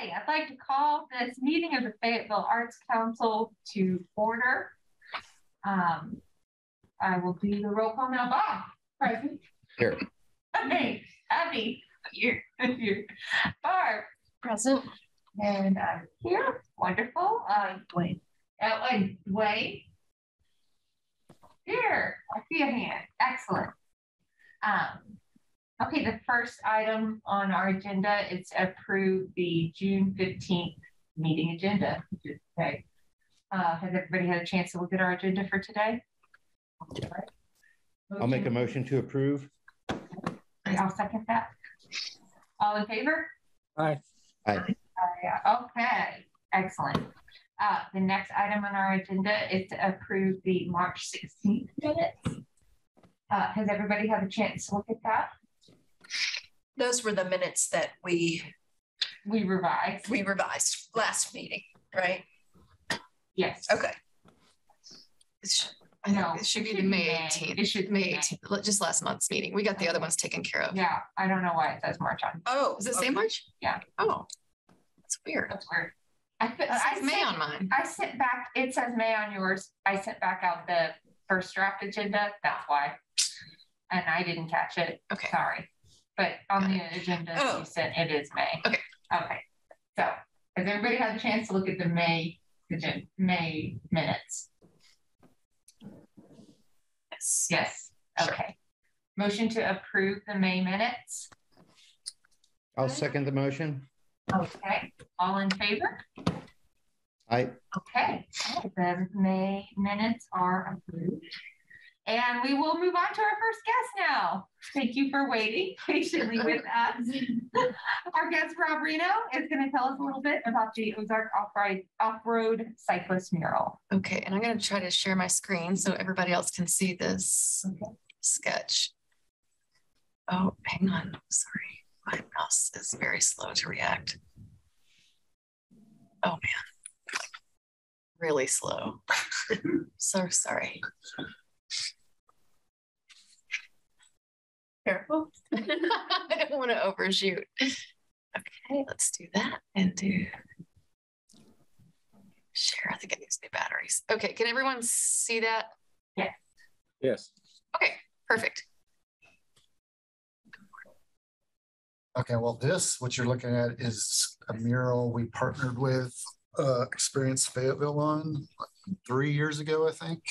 Okay, I'd like to call this meeting of the Fayetteville Arts Council to order. I will do the roll call now. Bob, present. Here. Okay, Abby, here. Barb, present. And I'm here. Wonderful. Dwayne. Dwayne. Here, I see a hand. Excellent. Okay, the first item on our agenda is to approve the June 15th meeting agenda. Okay. Has everybody had a chance to look at our agenda for today? Yeah. I'll make a motion to approve. I'll second that. All in favor? Aye. Aye. Okay, excellent. The next item on our agenda is to approve the March 16th minutes. Has everybody had a chance to look at that? Those were the minutes that we revised. We revised last meeting, right? Yes. Okay. No, it should be the May 18th. It should be May 18th, just last month's meeting. We got the other ones taken care of. Yeah, I don't know why it says March on. Oh, does it say March? Yeah. Oh, that's weird. That's weird. I May on mine. I sent back, it says May on yours. I sent back out the first draft agenda. That's why. And I didn't catch it. Okay. Sorry. But on the agenda you sent, it is May. Okay. Okay. So has everybody had a chance to look at the May minutes? Yes. Yes. Sure. Okay. Motion to approve the May minutes. I'll second the motion. Okay. All in favor? Aye. Okay. The May minutes are approved. And we will move on to our first guest now. Thank you for waiting patiently with us. Our guest, Rob Reno, is going to tell us a little bit about the Ozark Off-Road Cyclist Mural. Okay, and I'm going to try to share my screen so everybody else can see this sketch. Oh, hang on. Sorry. My mouse is very slow to react. Oh, man. Really slow. So sorry. Careful. I don't want to overshoot. Okay, let's do that and do share. I think it needs new batteries. Okay, can everyone see that? Yes. Yes. Okay, perfect. Okay, well, what you're looking at is a mural we partnered with Experience Fayetteville on 3 years ago, I think,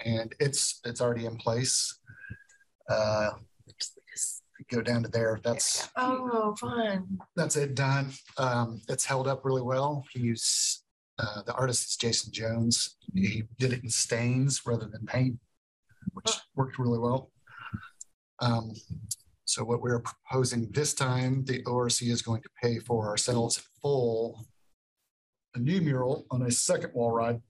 and it's already in place. Go down to there. That's fun. That's it done. It's held up really well. He's the artist is Jason Jones. He did it in stains rather than paint, which worked really well. So what we're proposing this time, the ORC is going to pay for ourselves in full a new mural on a second wall ride.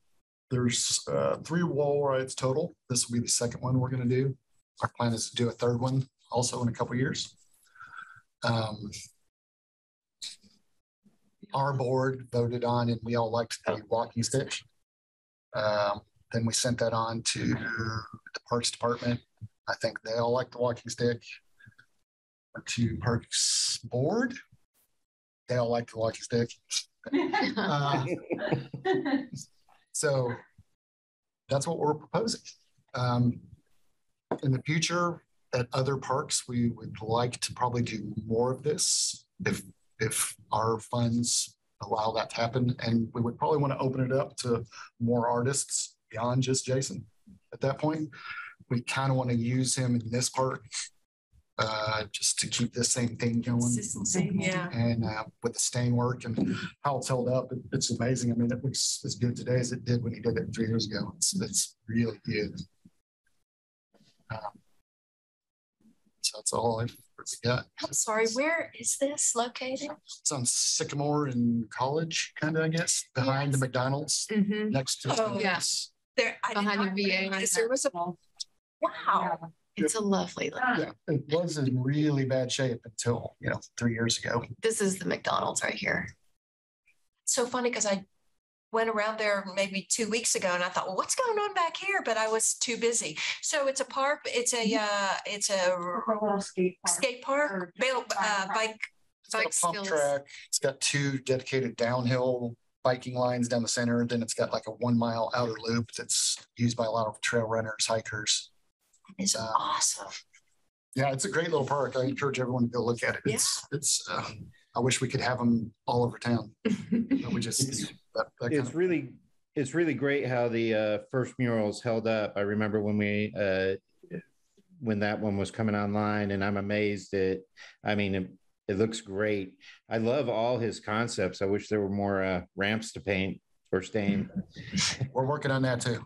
There's 3 wall rides total. This will be the second one we're going to do. Our plan is to do a third one also in a couple of years. Our board voted on, and we all liked the walking stick. Then we sent that on to the Parks Department. I think they all like the walking stick. To Parks Board, they all like the walking stick. So that's what we're proposing. In the future, at other parks, we would like to probably do more of this if our funds allow that to happen. And we would probably want to open it up to more artists beyond just Jason. At that point, we kind of want to use him in this park just to keep this same thing going. Consistency, yeah. And with the stain work and how it's held up, it's amazing. I mean, it looks as good today as it did when he did it 3 years ago. It's really good. So that's all I've got. I'm sorry, where is this located? It's on Sycamore in College, kind of, I guess, behind the McDonald's, next to. Oh, yes. There, behind the VA. There was a. Wow. It's a lovely. Yeah, it was in really bad shape until 3 years ago. This is the McDonald's right here. It's so funny because I went around there maybe 2 weeks ago and I thought, well, what's going on back here? But I was too busy. So it's a park. It's a little skate park. Skate park, bike got a Bike pump skills. track. It's got 2 dedicated downhill biking lines down the center. Then it's got like a 1 mile outer loop that's used by a lot of trail runners, hikers. It's awesome. Yeah, it's a great little park. I encourage everyone to go look at it. It's I wish we could have them all over town. But we just It's really great how the first murals held up. I remember when when that one was coming online, and I'm amazed at, I mean, it looks great. I love all his concepts. I wish there were more ramps to paint or stain. We're working on that too.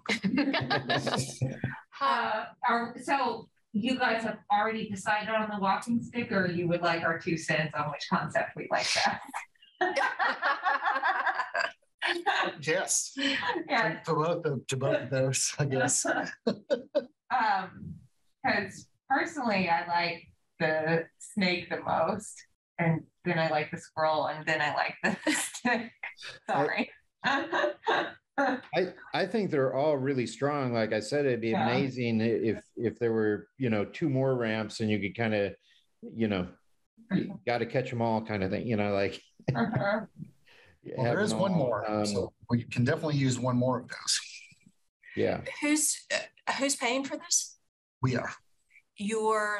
So you guys have already decided on the walking stick, or you would like our 2 cents on which concept we like best? Yes. Yeah. To both of those, I guess. Because personally, I like the snake the most, and then I like the squirrel, and then I like the stick. Sorry. I think they're all really strong. Like I said, it'd be amazing if there were, 2 more ramps and you could kind of, got to catch them all kind of thing, like. Well, there is one more, so we can definitely use one more of those. Yeah. Who's paying for this? We are. Your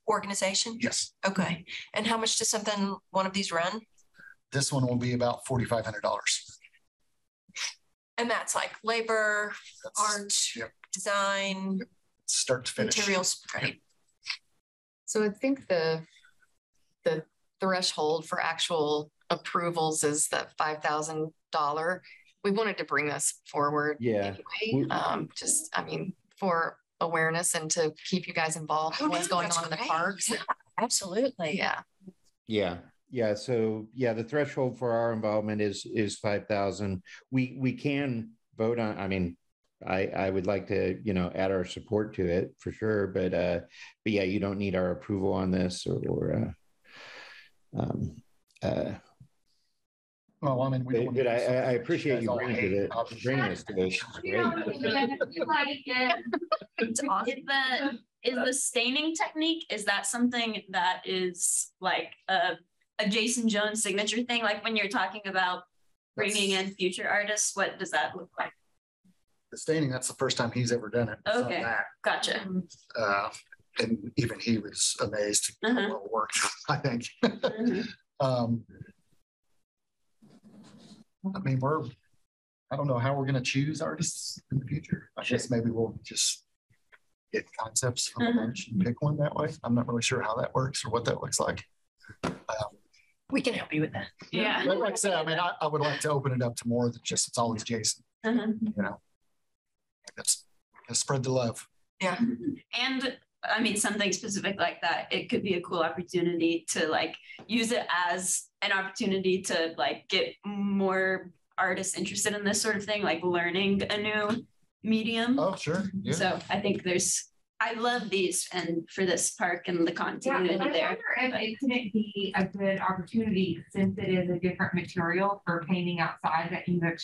organization? Yes. Okay. And how much does one of these run? This one will be about $4,500. And that's like labor, art, design, start to finish. Materials. Right. So I think the threshold for actual approvals is that $5,000. We wanted to bring this forward. Yeah. Anyway. For awareness and to keep you guys involved in what's going on in the parks. Yeah, absolutely. Yeah. Yeah. So the threshold for our involvement is 5,000. We can vote on, I would like to, add our support to it for sure. But yeah, you don't need our approval on this well, I mean, but I appreciate you bringing this to us. Is the staining technique, is that something that is like a Jason Jones signature thing? Like when you're talking about bringing in future artists, what does that look like? The staining, that's the first time he's ever done it. Okay, gotcha. And even he was amazed at how well it worked, I think. I don't know how we're going to choose artists in the future. I guess maybe we'll just get concepts from a bunch and pick one that way. I'm not really sure how that works or what that looks like. We can help you with that. Yeah. But like I said, I would like to open it up to more than just it's always Jason. Let's spread the love. Yeah. And something specific like that, it could be a cool opportunity to like use it as an opportunity to like get more artists interested in this sort of thing, like learning a new medium. Oh, sure. Yeah. So I think I love these, and for this park and the continuity there. I wonder if it couldn't be a good opportunity, since it is a different material for painting outside that you have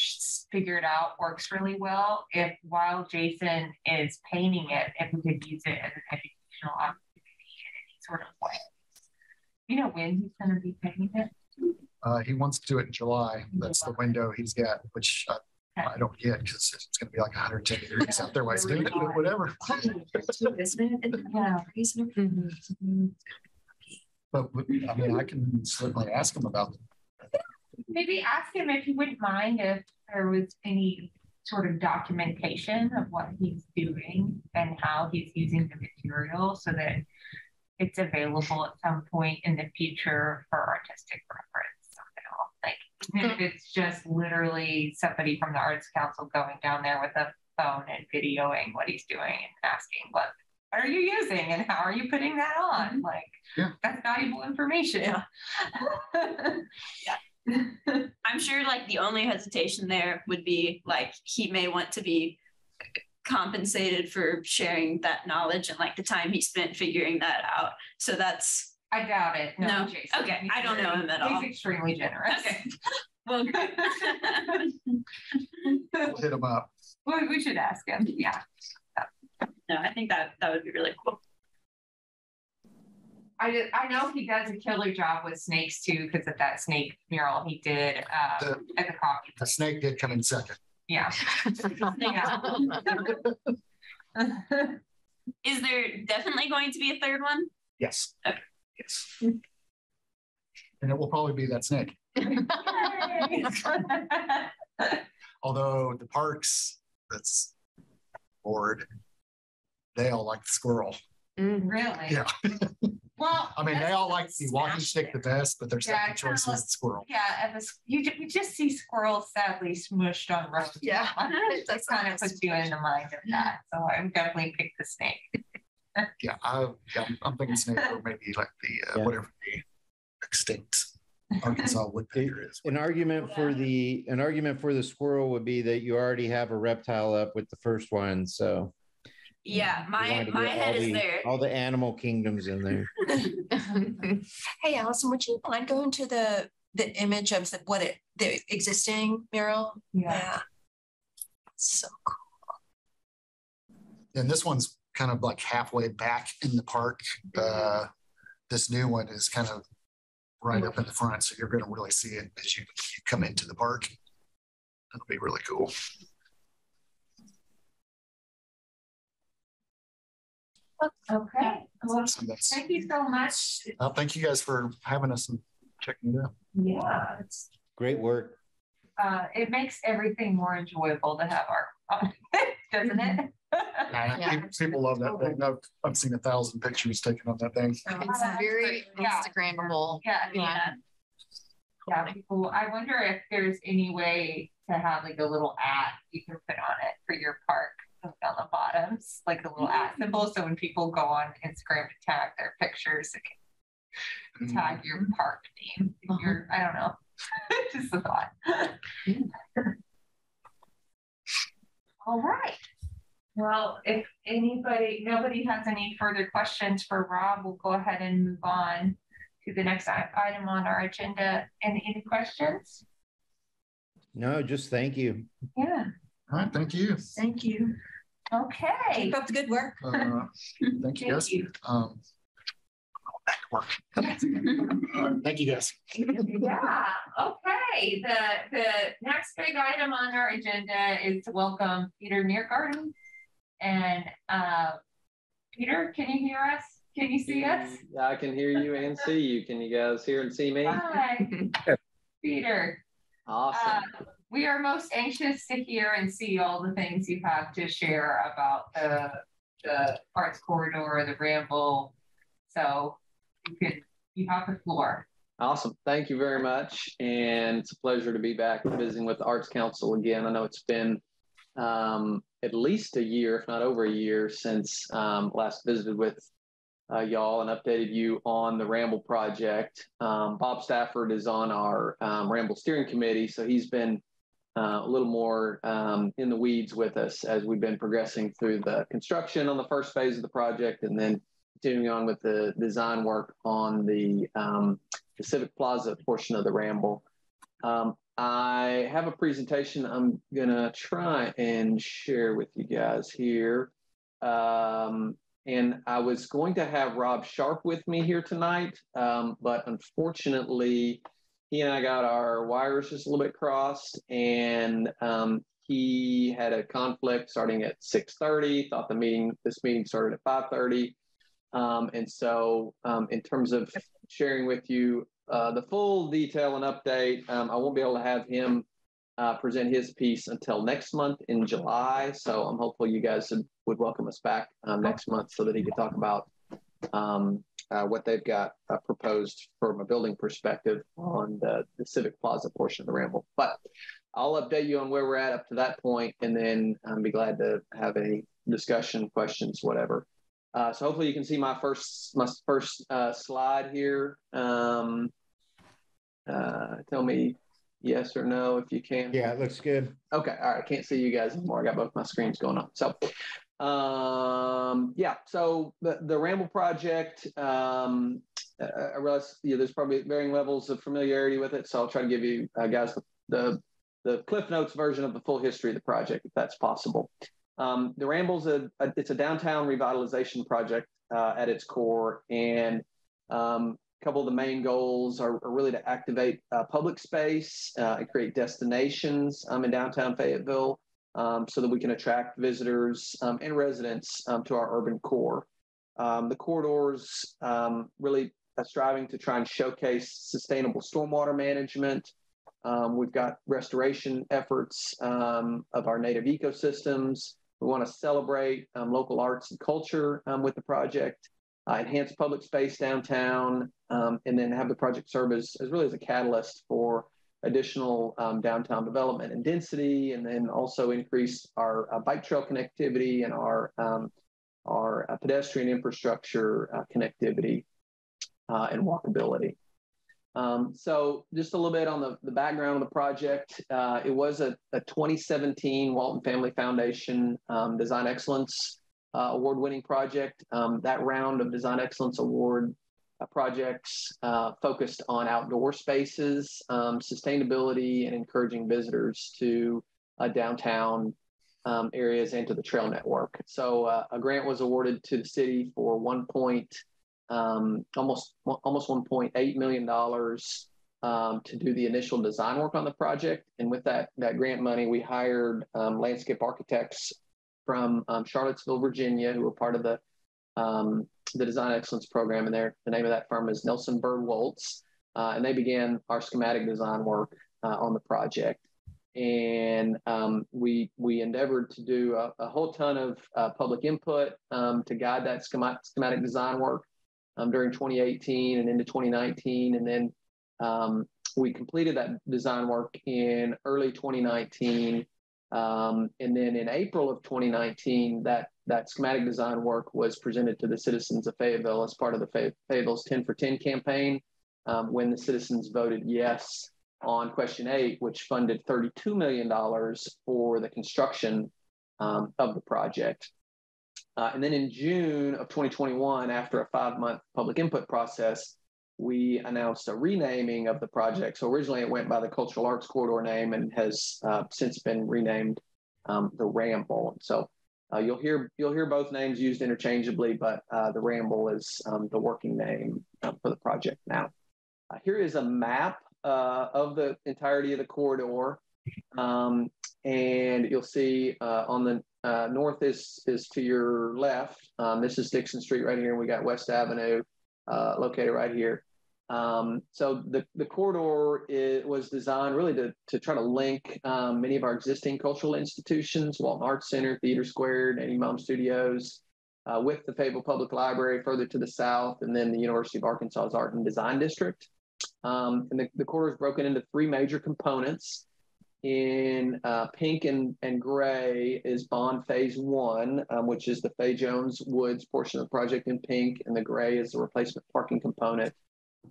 figured out works really well. If while Jason is painting it, if we could use it as an educational opportunity in any sort of way. You know when he's going to be painting it? He wants to do it in July. That's the window he's got, which I don't get because it's going to be like 110 degrees out there while he's doing it, but whatever. But I can certainly ask him about it. Maybe ask him if he wouldn't mind if there was any sort of documentation of what he's doing and how he's using the material so that it's available at some point in the future for artistic reference. Even if it's just literally somebody from the Arts Council going down there with a phone and videoing what he's doing and asking what are you using and how are you putting that on? That's valuable information. I'm sure like the only hesitation there would be like he may want to be compensated for sharing that knowledge and like the time he spent figuring that out. So I doubt it. No. Jason. Okay. I don't know him at all. He's extremely generous. Okay. Well, We'll hit him up. Well, we should ask him. Yeah. No, I think that would be really cool. I know he does a killer job with snakes too, because of that snake mural he did at the coffee. The snake did come in second. Yeah. Yeah. Is there definitely going to be a third one? Yes. Okay. Yes. And it will probably be that snake. Although the parks that's board, they all like the squirrel. Really? Yeah. Well, I mean, they all like the walking stick the best, but their second choice is the squirrel. Yeah, and you just see squirrels sadly smushed on roads. Yeah. That kind of puts you in the mind of that. So I would definitely pick the snake. Yeah, I'm thinking snake or maybe like the whatever the extinct Arkansas woodpecker is. An argument for the squirrel would be that you already have a reptile up with the first one, so Yeah, you my wanted to get head is there. all the animal kingdoms in there. Hey, Allison, would you mind going to the image of the existing mural? Yeah. So cool. And this one's kind of like halfway back in the park. This new one is kind of right up in the front, so you're going to really see it as you come into the park. That'll be really cool. Okay. Well, So thank you so much. thank you guys for having us and checking it out. Yeah, it's Great work. it makes everything more enjoyable to have art, doesn't it? Yeah. People love that thing. I've seen 1,000 pictures taken on that thing. It's very Yeah. Instagrammable. Yeah, Yeah. yeah. People, I wonder if there's any way to have like a little ad you can put on it for your park on the bottoms, like a little ad symbol. So when people go on Instagram to tag their pictures, it can tag your park name. If you're, I don't know. Just a thought. All right. Well, if nobody has any further questions for Rob, we'll go ahead and move on to the next item on our agenda. Any questions? No, just thank you. Yeah. All right, thank you. Thank you. Okay. Keep up the good work. Thank you guys. Back to work. Thank you guys. Yeah. Okay. The next big item on our agenda is to welcome Peter Neargarden. And Peter, can you hear us? Can you see us? Yeah, I can hear you and see you. Can you guys hear and see me? Hi, Peter. Awesome. We are most anxious to hear and see all the things you have to share about the Arts Corridor, the Ramble. So you have the floor. Awesome. Thank you very much. And it's a pleasure to be back visiting with the Arts Council again. I know it's been at least a year, if not over a year, since last visited with y'all and updated you on the Ramble project. Bob Stafford is on our Ramble steering committee, so he's been a little more in the weeds with us as we've been progressing through the construction on the first phase of the project, and then continuing on with the design work on the Civic Plaza portion of the Ramble. I have a presentation I'm going to try and share with you guys here. And I was going to have Rob Sharp with me here tonight, but unfortunately, he and I got our wires just a little bit crossed, and he had a conflict starting at 6:30, thought this meeting started at 5:30. And so in terms of sharing with you the full detail and update, I won't be able to have him present his piece until next month in July. So I'm hopeful you guys would welcome us back next month so that he could talk about what they've got proposed from a building perspective on the Civic Plaza portion of the Ramble. But I'll update you on where we're at up to that point, and then I'd be glad to have any discussion, questions, whatever. So hopefully you can see my first slide here. Tell me yes or no if you can. Yeah, it looks good. Okay, all right. I can't see you guys anymore. I got both my screens going on. So, yeah. So the Ramble project, I realize there's probably varying levels of familiarity with it. So I'll try to give you guys the Cliff Notes version of the full history of the project, if that's possible. The Ramble's it's a downtown revitalization project at its core, and A couple of the main goals are really to activate public space and create destinations in downtown Fayetteville so that we can attract visitors and residents to our urban core. The corridors really striving to try and showcase sustainable stormwater management. We've got restoration efforts of our native ecosystems. We want to celebrate local arts and culture with the project. Enhance public space downtown, and then have the project serve as really as a catalyst for additional downtown development and density, and then also increase our bike trail connectivity and our pedestrian infrastructure connectivity and walkability. So just a little bit on the background of the project. It was a 2017 Walton Family Foundation Design Excellence award-winning project. That round of Design Excellence Award projects focused on outdoor spaces, sustainability, and encouraging visitors to downtown areas and to the trail network. So a grant was awarded to the city for almost $1.8 million to do the initial design work on the project. And with that grant money, we hired landscape architects from Charlottesville, Virginia, who were part of the Design Excellence Program. And the name of that firm is Nelson Bird Woltz. And they began our schematic design work on the project. And we endeavored to do a whole ton of public input to guide that schematic design work during 2018 and into 2019. And then we completed that design work in early 2019. And then in April of 2019, that schematic design work was presented to the citizens of Fayetteville as part of the Fayetteville's 10 for 10 campaign, when the citizens voted yes on question 8, which funded $32 million for the construction of the project. And then in June of 2021, after a 5-month public input process, we announced a renaming of the project. So originally it went by the Cultural Arts Corridor name and has since been renamed the Ramble. So you'll hear both names used interchangeably, but the Ramble is the working name for the project now. Here is a map of the entirety of the corridor. And you'll see on the north is to your left. This is Dixon Street right here, and we got West Avenue located right here. So the corridor was designed really to try to link many of our existing cultural institutions, Walton Arts Center, Theater Squared, and Imam Studios, with the Fayetteville Public Library further to the south, and then the University of Arkansas's Art and Design District. And the corridor is broken into 3 major components. In pink and gray is Bond Phase 1, which is the Faye Jones Woods portion of the project in pink, and the gray is the replacement parking component.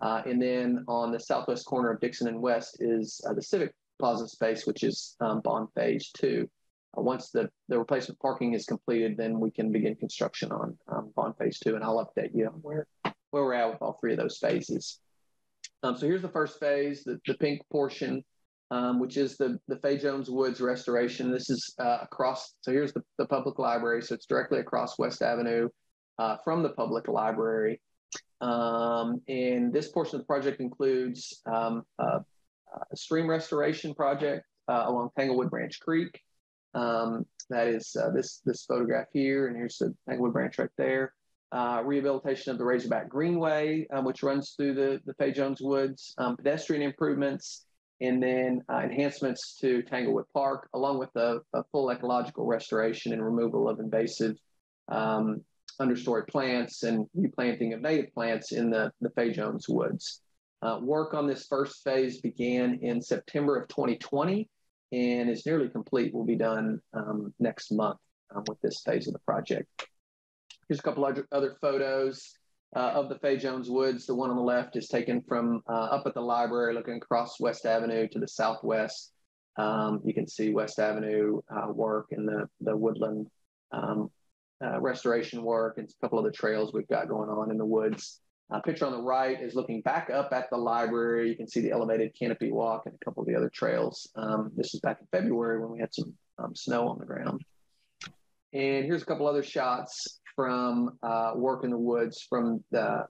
And then on the southwest corner of Dixon and West is the Civic Plaza space, which is Bond Phase 2. Once the replacement parking is completed, then we can begin construction on Bond Phase 2, and I'll update you on where we're at with all 3 of those phases. So here's the first phase, the pink portion, which is the Faye Jones Woods restoration. This is across, so here's the public library. So it's directly across West Avenue from the public library. And this portion of the project includes a stream restoration project along Tanglewood Branch Creek. That is this photograph here, and here's the Tanglewood Branch right there. Rehabilitation of the Razorback Greenway, which runs through the Faye Jones Woods, pedestrian improvements, and then enhancements to Tanglewood Park, along with a full ecological restoration and removal of invasive understory plants and replanting of native plants in the Faye Jones Woods. Work on this first phase began in September of 2020 and is nearly complete. Will be done next month with this phase of the project. Here's a couple other photos of the Faye Jones Woods. The one on the left is taken from up at the library, looking across West Avenue to the southwest. You can see West Avenue work and the woodland restoration work, and a couple of the trails we've got going on in the woods. Picture on the right is looking back up at the library. You can see the elevated canopy walk and a couple of the other trails. This is back in February when we had some snow on the ground. And here's a couple other shots from work in the woods from the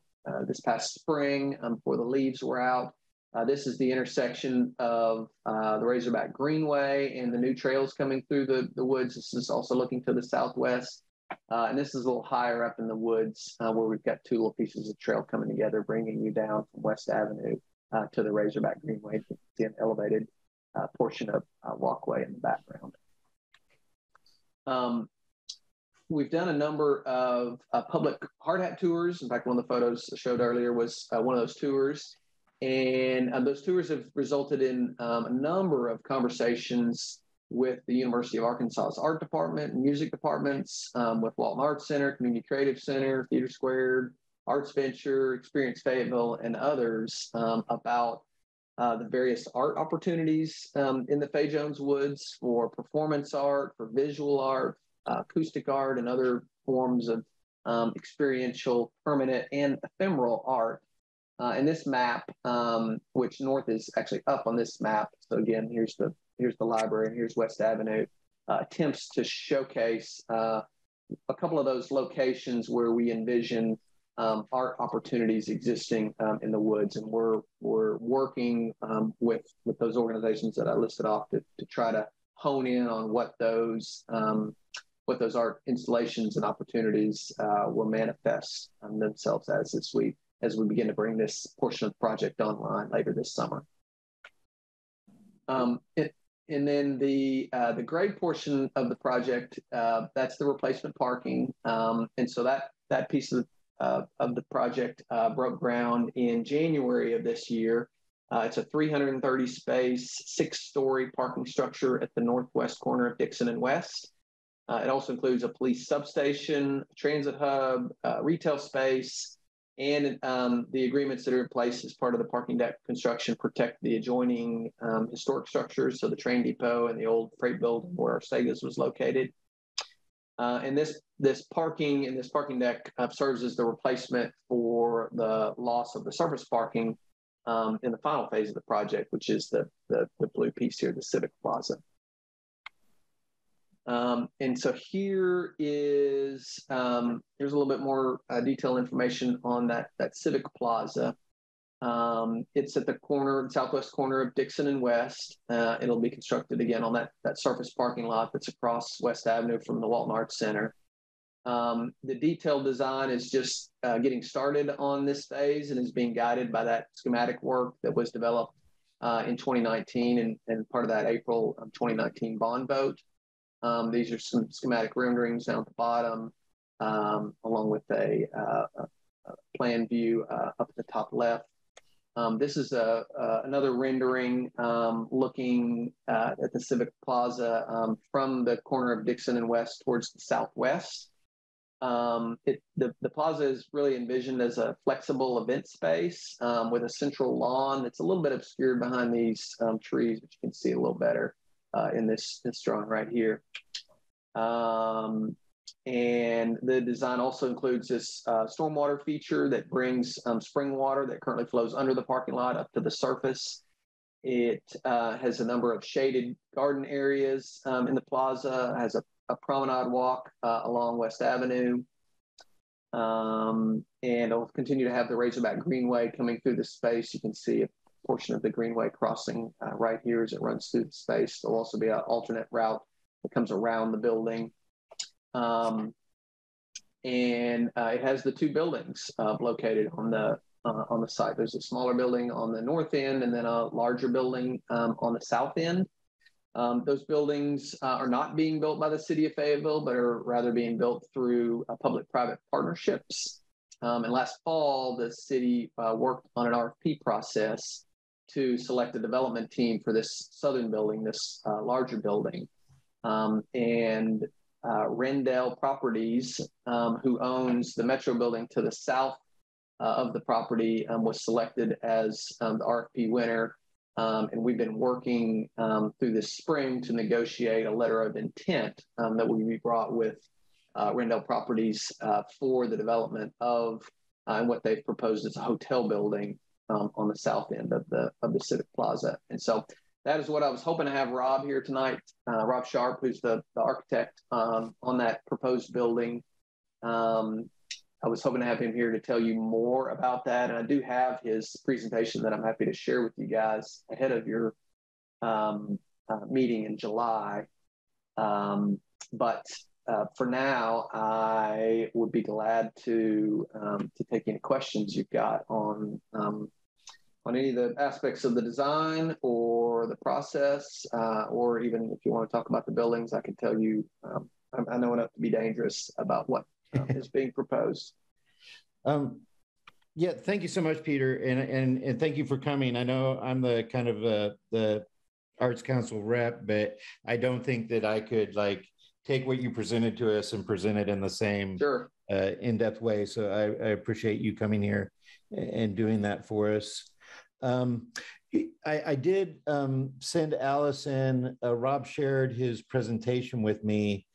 this past spring before the leaves were out. This is the intersection of the Razorback Greenway and the new trails coming through the woods. This is also looking to the southwest. And this is a little higher up in the woods where we've got two little pieces of trail coming together, bringing you down from West Avenue to the Razorback Greenway. You can see an elevated portion of walkway in the background. We've done a number of public hard hat tours. In fact, one of the photos I showed earlier was one of those tours. And those tours have resulted in a number of conversations with the University of Arkansas's art department and music departments, with Walton Arts Center, Community Creative Center, Theater Squared, Arts Venture, Experience Fayetteville, and others about the various art opportunities in the Fay Jones Woods for performance art, for visual art, acoustic art, and other forms of experiential, permanent, and ephemeral art. And this map, which north is actually up on this map. So again, here's the library and here's West Avenue, attempts to showcase a couple of those locations where we envision art opportunities existing in the woods. And we're working with those organizations that I listed off to try to hone in on what those art installations and opportunities will manifest themselves as we begin to bring this portion of the project online later this summer. And then the gray portion of the project, that's the replacement parking. And so that piece of the project broke ground in January of this year. It's a 330 space, 6-story parking structure at the northwest corner of Dixon and West. It also includes a police substation, transit hub, retail space, and the agreements that are in place as part of the parking deck construction protect the adjoining historic structures, so the train depot and the old freight building where our Segas was located. And this parking deck serves as the replacement for the loss of the surface parking in the final phase of the project, which is the blue piece here, the Civic Plaza. And so here is, here's a little bit more detailed information on that Civic Plaza. It's at the southwest corner of Dixon and West. It'll be constructed again on that surface parking lot that's across West Avenue from the Walton Arts Center. The detailed design is just getting started on this phase and is being guided by that schematic work that was developed in 2019 and part of that April 2019 bond vote. These are some schematic renderings down at the bottom, along with a plan view up at the top left. This is another rendering looking at the Civic Plaza from the corner of Dixon and West towards the southwest. The plaza is really envisioned as a flexible event space with a central lawn that's a little bit obscured behind these trees, which you can see a little better in this drawing right here. And the design also includes this stormwater feature that brings spring water that currently flows under the parking lot up to the surface. It has a number of shaded garden areas in the plaza, has a promenade walk along West Avenue. And it'll continue to have the Razorback Greenway coming through the space. You can see a portion of the Greenway crossing right here as it runs through the space. There'll also be an alternate route that comes around the building. And it has the two buildings located on the site. There's a smaller building on the north end and then a larger building on the south end. Those buildings are not being built by the city of Fayetteville, but are rather being built through public-private partnerships. And last fall, the city worked on an RFP process to select a development team for this southern building, this larger building. And Rendell Properties, who owns the Metro building to the south of the property, was selected as the RFP winner. And we've been working through this spring to negotiate a letter of intent that will be brought with Rendell Properties for the development of and what they've proposed as a hotel building on the south end of the Civic Plaza. And so that is what I was hoping to have Rob here tonight, Rob Sharp, who's the architect on that proposed building, I was hoping to have him here to tell you more about that. And I do have his presentation that I'm happy to share with you guys ahead of your meeting in July. But for now, I would be glad to take any questions you've got on any of the aspects of the design or the process, or even if you want to talk about the buildings, I can tell you. I know enough to be dangerous about what is being proposed. Yeah, thank you so much, Peter, and thank you for coming. I know I'm the kind of the Arts Council rep, but I don't think that I could like take what you presented to us and present it in the same in-depth way. So I appreciate you coming here and doing that for us. I did send Allison, Rob shared his presentation with me.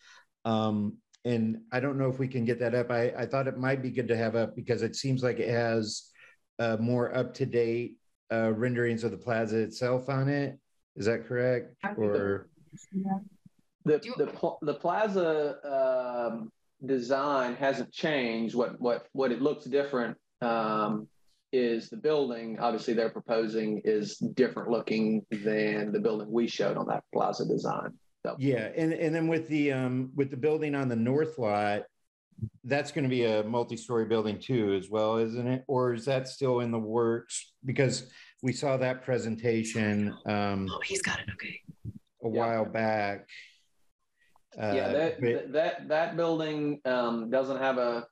And I don't know if we can get that up. I thought it might be good to have up because it seems like it has more up-to-date renderings of the plaza itself on it. Is that correct? Or the plaza design hasn't changed. What it looks different is the building. Obviously, they're proposing is different looking than the building we showed on that plaza design. So. Yeah, and then with the building on the north lot, that's going to be a multi-story building too, as well, isn't it? Or is that still in the works? Because we saw that presentation. He's got it. Okay. A while back. That building doesn't have a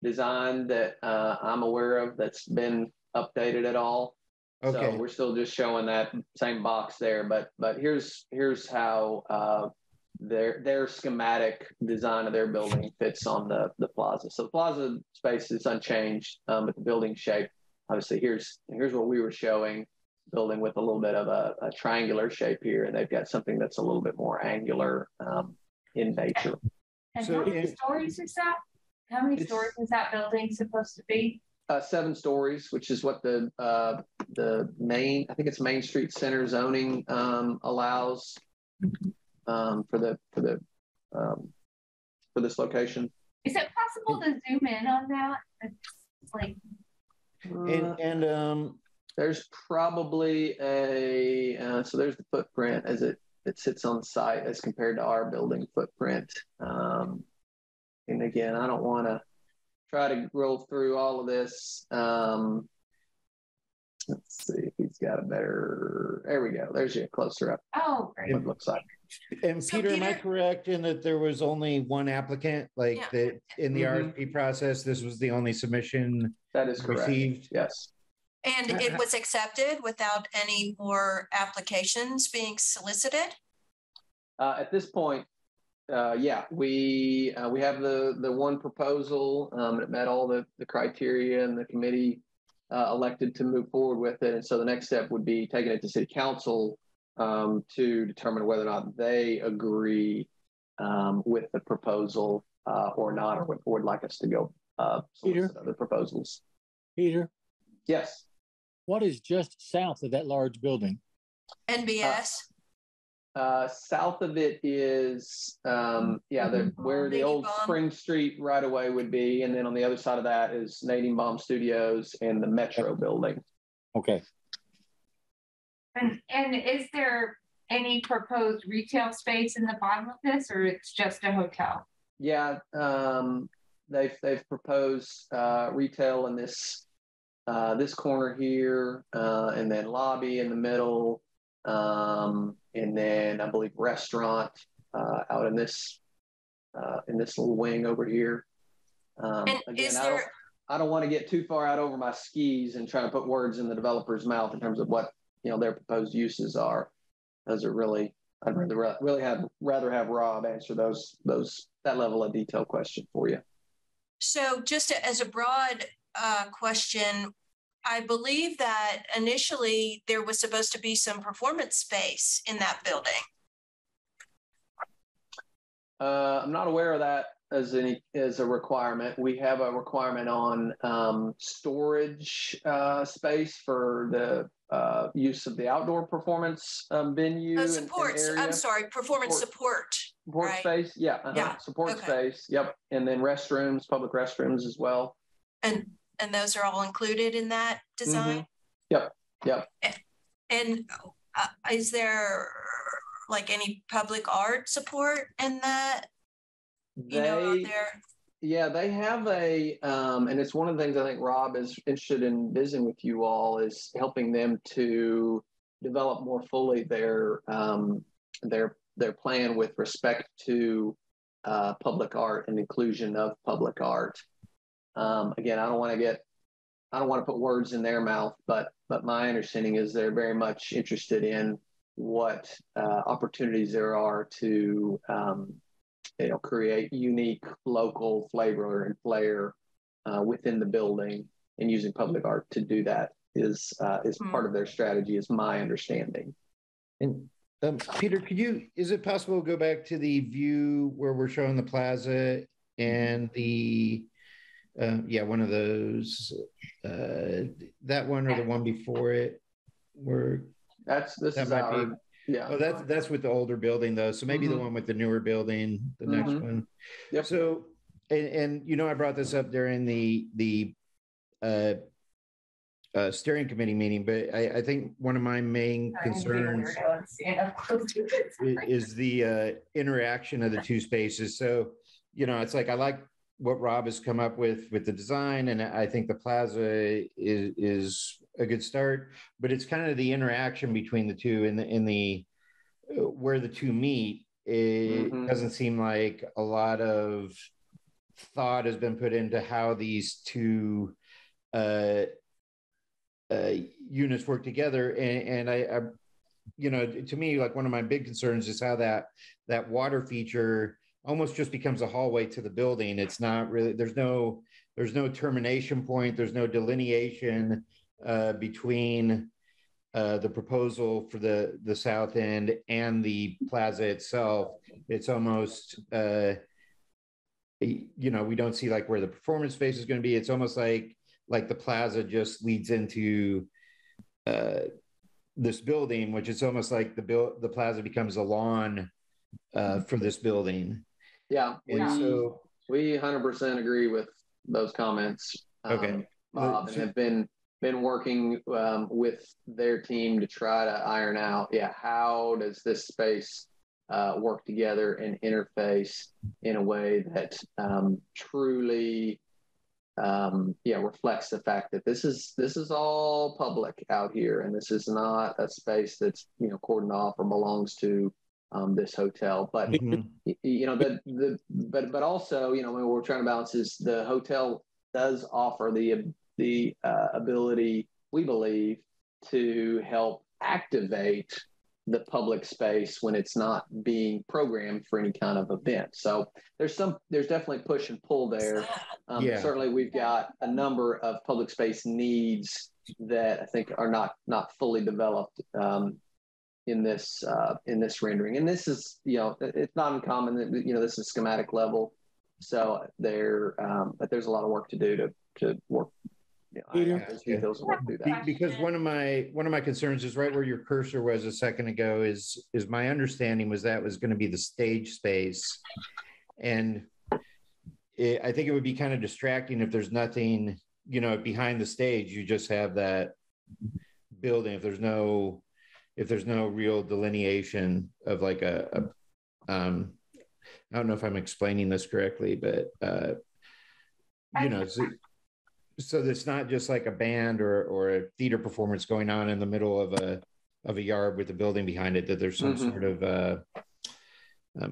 design that I'm aware of that's been updated at all. Okay. So we're still just showing that same box there, but here's how their schematic design of their building fits on the plaza. So the plaza space is unchanged, but the building shape, obviously, here's what we were showing, building with a little bit of a triangular shape here, and they've got something that's a little bit more angular in nature. And so how many stories is that? How many stories is that building supposed to be? 7 stories, which is what the main, I think it's Main Street Center zoning allows for this location. Is it possible to zoom in on that? It's like, there's probably so there's the footprint as it sits on site as compared to our building footprint. And again, I don't want to try to roll through all of this. Let's see if he's got a better. There we go. There's you closer up. Oh, great. What it looks like. And so Peter, am I correct in that there was only one applicant, that in the RFP process? This was the only submission that is correct. Received? Yes. And it was accepted without any more applications being solicited? At this point, we have the one proposal. It met all the criteria, and the committee elected to move forward with it. And so the next step would be taking it to City Council to determine whether or not they agree with the proposal or not, or would like us to go solicit other proposals. Peter? Yes. What is just south of that large building? NBS. South of it is, where the old Spring Street right away would be. And then on the other side of that is Nadine Baum Studios and the Metro building. Okay. And is there any proposed retail space in the bottom of this, or it's just a hotel? Yeah, they've proposed retail in this corner here, and then lobby in the middle, and then I believe restaurant out in this little wing over here. Again, I don't want to get too far out over my skis and try to put words in the developer's mouth in terms of what their proposed uses are. Those are really, I'd rather have Rob answer that level of detail question for you. So just as a broad question, I believe that initially there was supposed to be some performance space in that building. I'm not aware of that as a requirement. We have a requirement on storage space for the use of the outdoor performance venue. Supports. I'm sorry, performance support. Support right? space, yeah. Yeah, Support okay. space, yep. And then restrooms, public restrooms as well. And those are all included in that design? Yep, yep. And is there like any public art support in that? Yeah, they have and it's one of the things I think Rob is interested in visiting with you all, is helping them to develop more fully their plan with respect to public art and inclusion of public art. Again, I don't want to put words in their mouth, but my understanding is they're very much interested in what opportunities there are to create unique local flavor and flair within the building, and using public art to do that is part of their strategy, is my understanding. And Peter, is it possible to go back to the view where we're showing the plaza and the one of those, that one or the one before it, where this is our, yeah. Oh, that's with the older building though. So maybe the one with the newer building, the next one. Yep. So, and I brought this up during the steering committee meeting, but I think one of my main concerns is the interaction of the two spaces. So, it's like, I like what Rob has come up with the design, and I think the plaza is a good start, but it's kind of the interaction between the two in the where the two meet. It doesn't seem like a lot of thought has been put into how these two units work together, and I to me, like, one of my big concerns is how that water feature almost just becomes a hallway to the building. It's not really, there's no termination point, there's no delineation between the proposal for the south end and the plaza itself. It's almost we don't see like where the performance space is going to be. It's almost like the plaza just leads into this building, which is almost like the plaza becomes a lawn for this building. Yeah, we 100% agree with those comments. Okay. Bob, and have been working with their team to try to iron out, how does this space work together and interface in a way that truly reflects the fact that this is all public out here, and this is not a space that's cordoned off or belongs to this hotel. But but also, what we're trying to balance is the hotel does offer the ability, we believe, to help activate the public space when it's not being programmed for any kind of event. So there's definitely push and pull there. Certainly we've got a number of public space needs that I think are not fully developed in this rendering. And this is, it's not uncommon that, this is schematic level. So but there's a lot of work to do to work. Those details and work through that. Because one of my concerns is right where your cursor was a second ago. Is my understanding was that was going to be the stage space, and I think it would be kind of distracting if there's nothing, behind the stage. You just have that building. If there's no real delineation of like I don't know if I'm explaining this correctly, but so it's not just like a band or a theater performance going on in the middle of a yard with a building behind it, that there's some sort of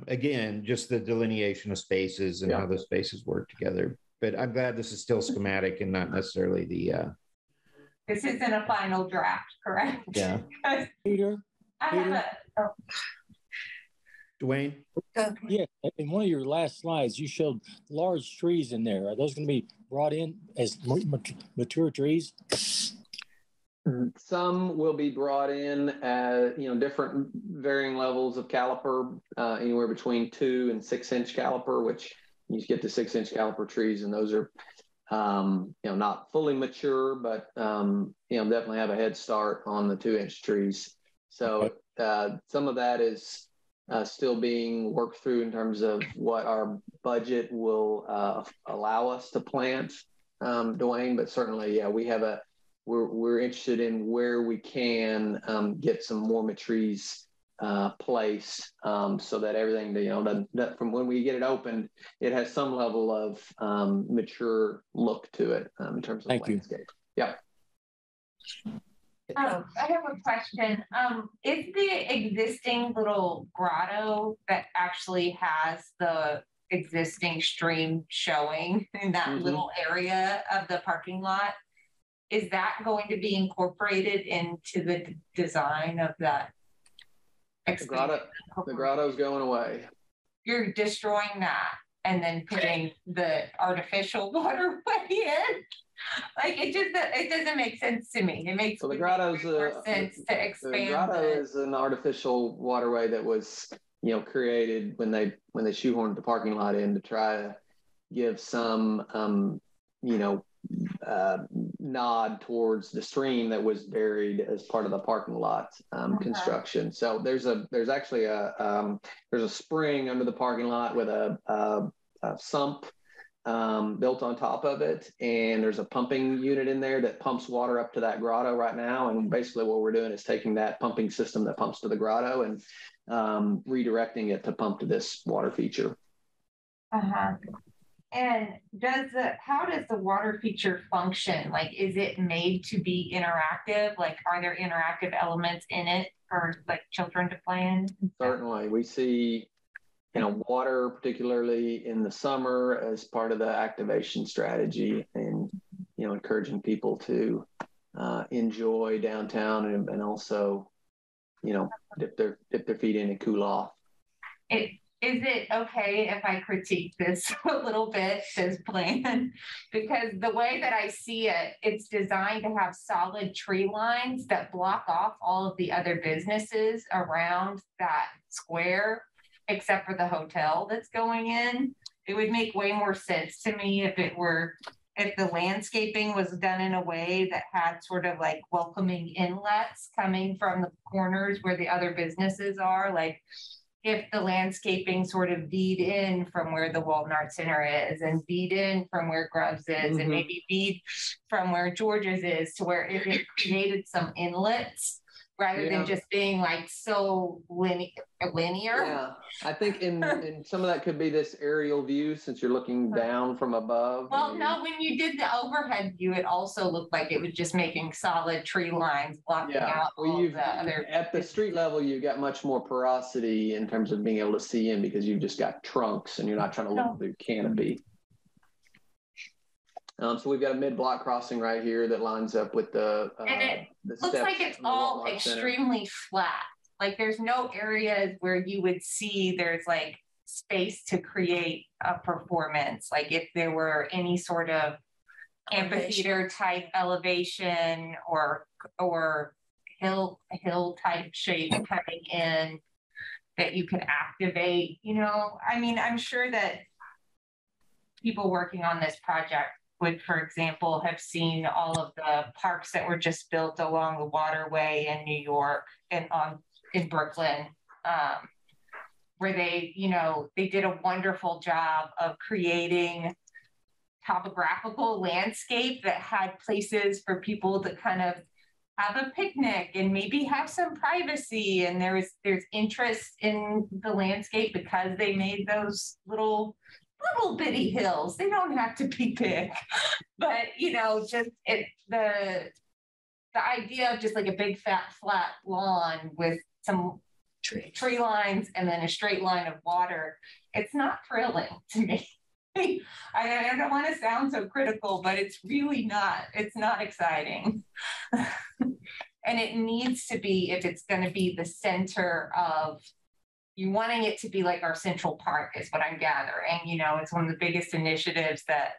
again, just the delineation of spaces and how those spaces work together. But I'm glad this is still schematic and not necessarily the this isn't a final draft, correct? Yeah. Peter. Dwayne? Yeah, in one of your last slides, you showed large trees in there. Are those going to be brought in as mature trees? Some will be brought in as, different varying levels of caliper, anywhere between 2 and 6 inch caliper, which you get to 6 inch caliper trees, and those are, not fully mature, but, definitely have a head start on the 2 inch trees. So some of that is still being worked through in terms of what our budget will allow us to plant, Dwayne. But certainly, yeah, we're interested in where we can get some more trees placed, so that everything, that from when we get it opened, it has some level of mature look to it in terms of landscape. Yeah. I have a question. Is the existing little grotto that actually has the existing stream showing in that little area of the parking lot, is that going to be incorporated into the design of that? The grotto's going away. You're destroying that and then putting the artificial waterway in? Like, it doesn't make sense to me. It makes the grotto's more sense to expand. The grotto is an artificial waterway that was, created when they shoehorned the parking lot in to try to give some, nod towards the stream that was buried as part of the parking lot construction. So there's actually a spring under the parking lot with a sump built on top of it, and there's a pumping unit in there that pumps water up to that grotto right now. And basically what we're doing is taking that pumping system that pumps to the grotto and redirecting it to pump to this water feature. And how does the water feature function? Like, is it made to be interactive? Like, are there interactive elements in it for like children to play in? Certainly. We see, water, particularly in the summer, as part of the activation strategy, and, encouraging people to enjoy downtown and also, dip their feet in and cool off. Is it okay if I critique this a little bit, this plan? Because the way that I see it, it's designed to have solid tree lines that block off all of the other businesses around that square, except for the hotel that's going in. It would make way more sense to me if the landscaping was done in a way that had sort of like welcoming inlets coming from the corners where the other businesses are. Like, if the landscaping sort of bead in from where the Walton Art Center is, and bead in from where Grubbs is, and maybe bead from where George's is, to where if it created some inlets rather than just being like so linear. Yeah, I think in some of that could be this aerial view, since you're looking down from above. Well, no, when you did the overhead view, it also looked like it was just making solid tree lines blocking out all the other. At the street level, you've got much more porosity in terms of being able to see in, because you've just got trunks and you're not trying to look through canopy. So we've got a mid-block crossing right here that lines up with the and it looks like it's all extremely flat. Like, there's no areas where you would see there's like space to create a performance. Like, if there were any sort of amphitheater type elevation or hill type shape coming in that you could activate, I mean, I'm sure that people working on this project would, for example, have seen all of the parks that were just built along the waterway in New York and in Brooklyn, where they did a wonderful job of creating topographical landscape that had places for people to kind of have a picnic and maybe have some privacy. And there's interest in the landscape because they made those little bitty hills. They don't have to be big, but just the idea of just like a big fat flat lawn with some tree lines and then a straight line of water, it's not thrilling to me. I don't want to sound so critical, but it's really not. It's not exciting. And it needs to be, if it's going to be the center of, you wanting it to be like our Central Park is what I'm gathering. It's one of the biggest initiatives that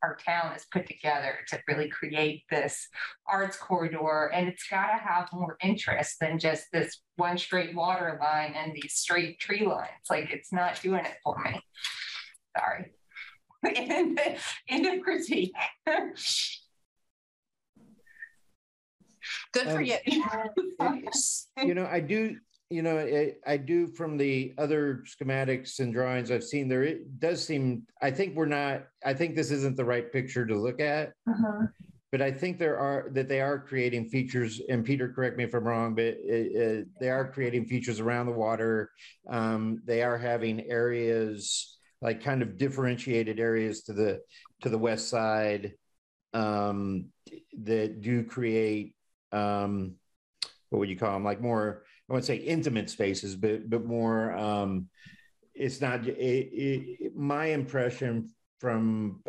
our town has put together to really create this arts corridor. And it's got to have more interest than just this one straight water line and these straight tree lines. Like, it's not doing it for me. Sorry. End of critique. Good for you. I do I do, from the other schematics and drawings I've seen there, it does seem, I think this isn't the right picture to look at. But I think they are creating features, and Peter, correct me if I'm wrong, but they are creating features around the water. They are having areas, like kind of differentiated areas to the west side, that do create, what would you call them? Like more, I wouldn't say intimate spaces, but more, it's not, my impression from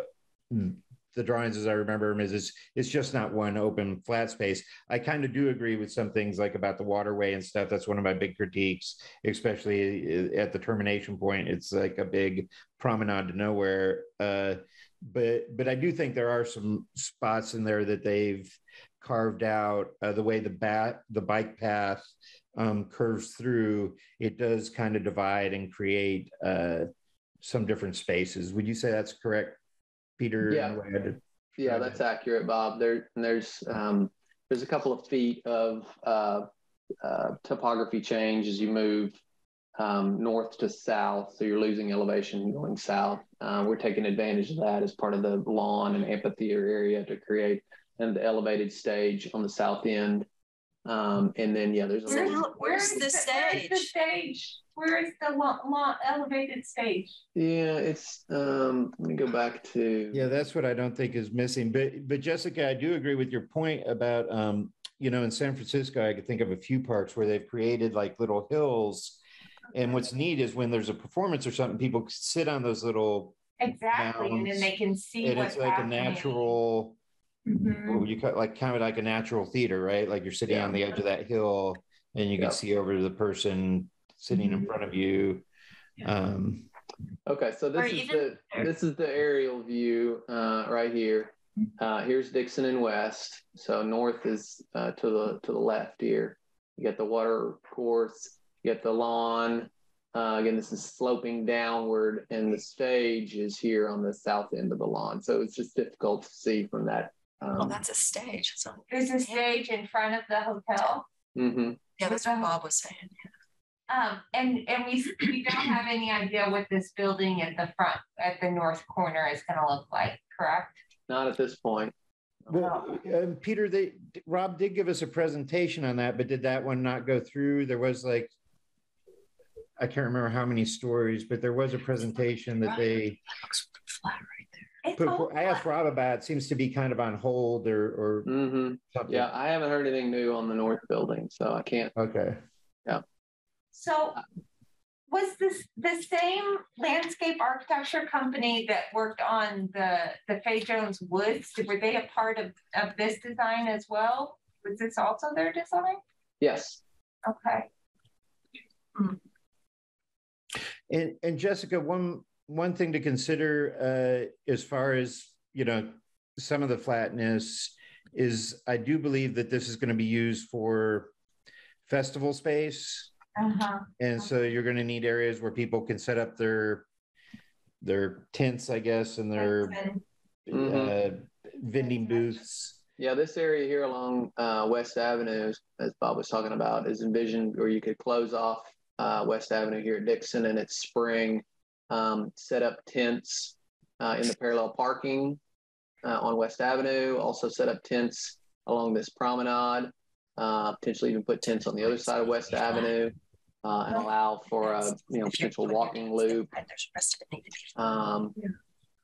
the drawings as I remember them is it's just not one open flat space. I kind of do agree with some things like about the waterway and stuff. That's one of my big critiques, especially at the termination point. It's like a big promenade to nowhere. But I do think there are some spots in there that they've carved out, the way the bike path curves through. It does kind of divide and create some different spaces. Would you say that's correct, Peter? Yeah, that's accurate, Bob. There's a couple of feet of topography change as you move north to south, so you're losing elevation going south. We're taking advantage of that as part of the lawn and amphitheater area to create the elevated stage on the south end. And then there's where's the stage? Where is the elevated stage? Yeah, it's let me go back to. Yeah, that's what I don't think is missing. But Jessica, I do agree with your point about in San Francisco, I could think of a few parks where they've created like little hills. And what's neat is when there's a performance or something, people sit on those little mounds, and then they can see and what's it's like happening. A natural, what would you call it? Like kind of like a natural theater, right? Like you're sitting on the edge of that hill and you can see over to the person sitting in front of you. Okay, so this is the aerial view right here. Here's Dixon and West. So north is to the left here. You get the water course, you get the lawn. Again, this is sloping downward, and the stage is here on the south end of the lawn. So it's just difficult to see from that. That's a stage. There's a stage in front of the hotel. Mm-hmm. Yeah, that's what Bob was saying. And we don't have any idea what this building at the front, at the north corner, is going to look like, correct? Not at this point. Well, Peter, Rob did give us a presentation on that, but did that one not go through? There was like, I can't remember how many stories, but there was a presentation that they flat right there. I asked Rob about. It seems to be kind of on hold or something. Yeah, I haven't heard anything new on the north building, so I can't. Okay. Yeah. So was this the same landscape architecture company that worked on the Fay Jones Woods? Were they a part of this design as well? Was this also their design? Yes. Okay. And Jessica, one thing to consider as far as, some of the flatness is I do believe that this is going to be used for festival space. And so you're going to need areas where people can set up their tents, I guess, and their vending booths. Yeah, this area here along West Avenue, as Bob was talking about, is envisioned where you could close off West Avenue here at Dixon and its spring, set up tents in the parallel parking on West Avenue, also set up tents along this promenade, potentially even put tents on the other side of West Avenue. And allow for a potential walking loop.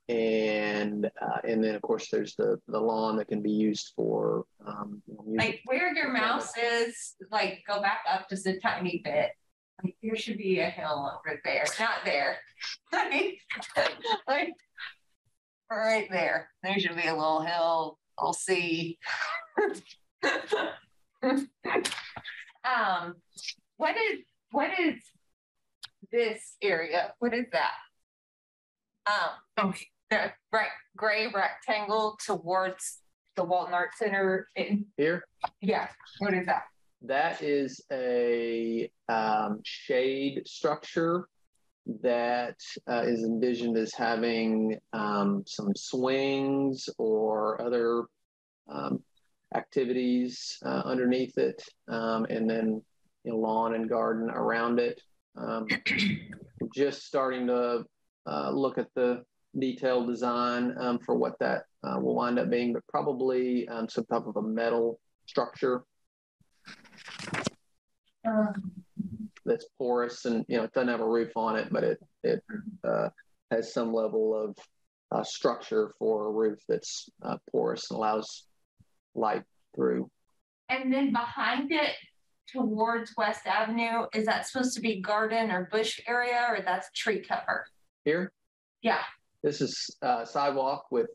And then of course there's the lawn that can be used for like where your mouse is, like go back up just a tiny bit. Like there should be a hill over there, not there. like right there. There should be a little hill. I'll see. What is this area? What is that? The gray rectangle towards the Walton Art Center here? Yeah. What is that? That is a shade structure that is envisioned as having some swings or other activities underneath it. And then lawn and garden around it. Just starting to look at the detailed design for what that will wind up being, but probably some type of a metal structure that's porous, and it doesn't have a roof on it, but it has some level of structure for a roof that's porous and allows light through. And then behind it, towards West Avenue, is that supposed to be garden or bush area, or that's tree cover? Here? Yeah. This is sidewalk with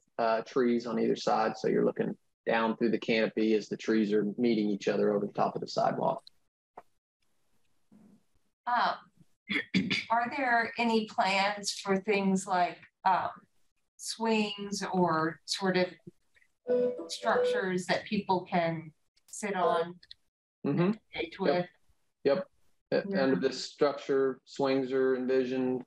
trees on either side. So you're looking down through the canopy as the trees are meeting each other over the top of the sidewalk. Are there any plans for things like swings or sort of structures that people can sit on? Mm-hmm. With? Yep. At the end of this structure, swings are envisioned.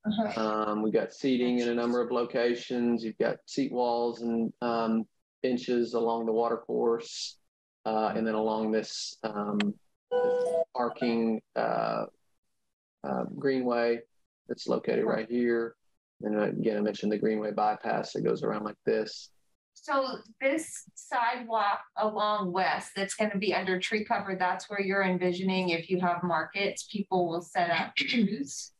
We've got seating in a number of locations. You've got seat walls and benches along the water course, and then along this parking Greenway that's located right here. And again, I mentioned the Greenway Bypass that goes around like this. So this sidewalk along West that's going to be under tree cover, that's where you're envisioning if you have markets, people will set up booths?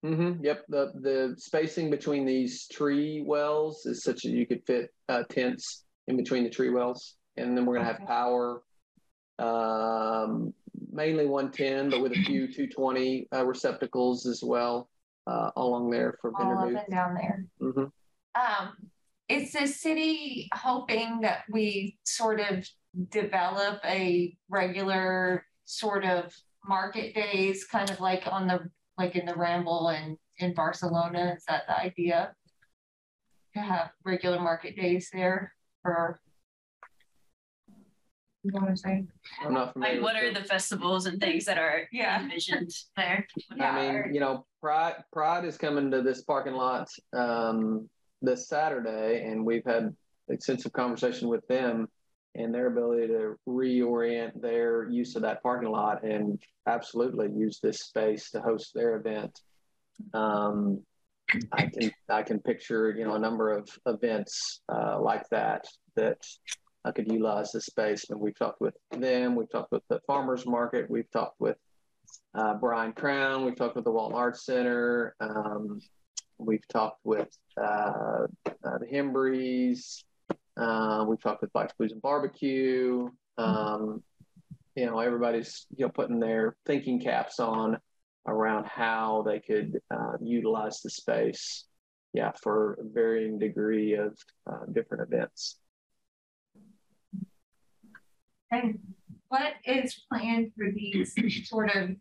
Mm-hmm. Yep. The spacing between these tree wells is such that you could fit tents in between the tree wells. And then we're going to have power, mainly 110, but with a few 220 receptacles as well along there for vendor booths. All up and down there. Mm-hmm. Is the city hoping that we sort of develop a regular sort of market days, kind of like in the Ramble and in Barcelona? Is that the idea? To have regular market days there for, you know what I'm saying? I'm not familiar. Like, what are the festivals and things that are envisioned there? I mean, Pride is coming to this parking lot this Saturday, and we've had extensive conversation with them and their ability to reorient their use of that parking lot and absolutely use this space to host their event. I can picture, a number of events like that I could utilize this space. And we've talked with them. We've talked with the Farmers Market. We've talked with Brian Crown. We've talked with the Walton Arts Center. We've talked with the Hembrees. We've talked with Bikes, Blues, and Barbecue. Everybody's putting their thinking caps on around how they could utilize the space, for a varying degree of different events. And what is planned for these sort of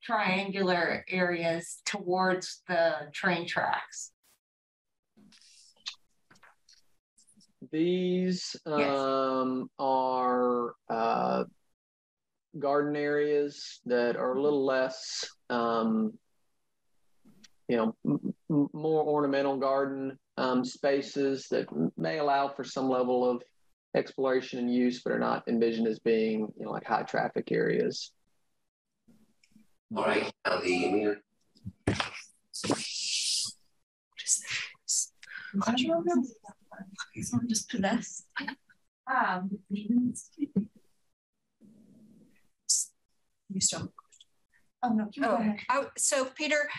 triangular areas towards the train tracks? These are garden areas that are a little less, more ornamental garden spaces that may allow for some level of exploration and use, but are not envisioned as being, like high traffic areas. All right, now the meter. Someone just possessed. You still. Oh no, go ahead. So Peter,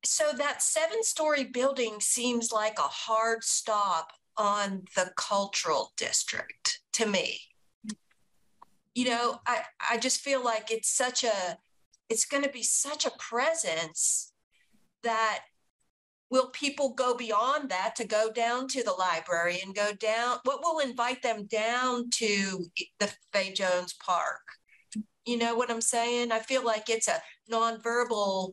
so that 7-story building seems like a hard stop on the cultural district to me. I just feel like it's going to be such a presence that will people go beyond that to go down to the library and go down? What will invite them down to the Fay Jones Park? You know what I'm saying? I feel like it's a nonverbal,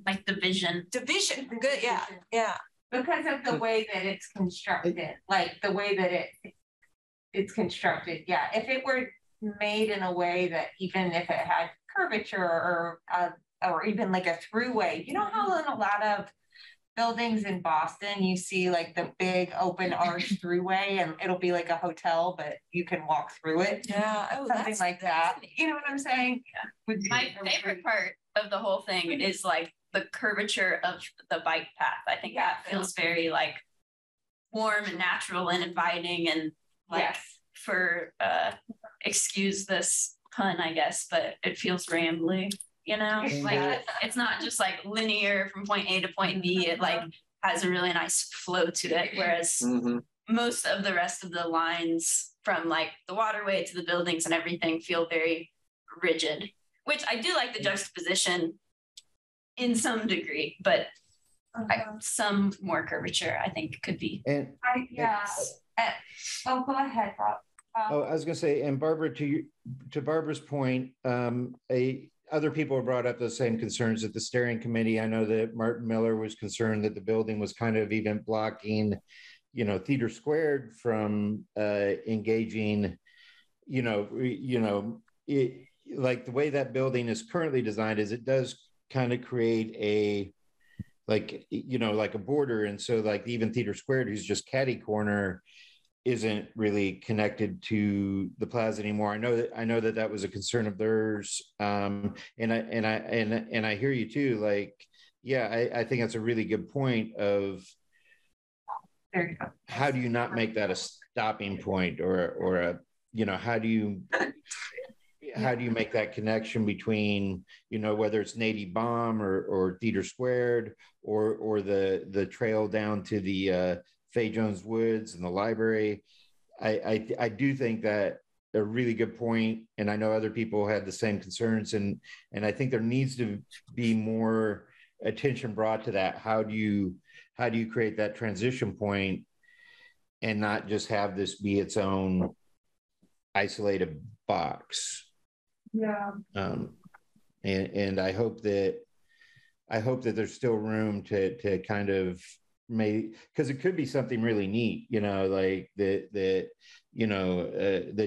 like division. Division. Good. Yeah. Because of the way that it's constructed, like the way that it's constructed. Yeah. If it were made in a way that even if it had curvature or even like a throughway, you know how in a lot of buildings in Boston, you see like the big open arch throughway, and it'll be like a hotel, but you can walk through it. Yeah. Oh, Something that's like that. You know what I'm saying? Would be My a favorite great- part of the whole thing is like the curvature of the bike path. I think that feels very like warm and natural and inviting, and like Yes. for excuse this pun, I guess, but it feels rambly, you know? Like it's not just like linear from point A to point B. It like has a really nice flow to it. Whereas most of the rest of the lines from like the waterway to the buildings and everything feel very rigid, which I do like the juxtaposition in some degree, but some more curvature I think could be. And Oh, go ahead, Rob. I was going to say, and Barbara, to Barbara's point, other people brought up the same concerns at the steering committee. I know that Martin Miller was concerned that the building was kind of even blocking, Theater Squared from engaging, like the way that building is currently designed is it does kind of create like a border. And so like even Theater Squared, who's just catty corner, isn't really connected to the plaza anymore. I know that was a concern of theirs. And I hear you too. Like, yeah, I think that's a really good point of how do you not make that a stopping point or a, how do you make that connection between, whether it's Nady Bomb or Theater Squared or the trail down to the Fay Jones Woods and the library. I do think that a really good point, and I know other people had the same concerns, and I think there needs to be more attention brought to that. How do you create that transition point and not just have this be its own isolated box? Yeah. And I hope that there's still room to kind of because it could be something really neat, like that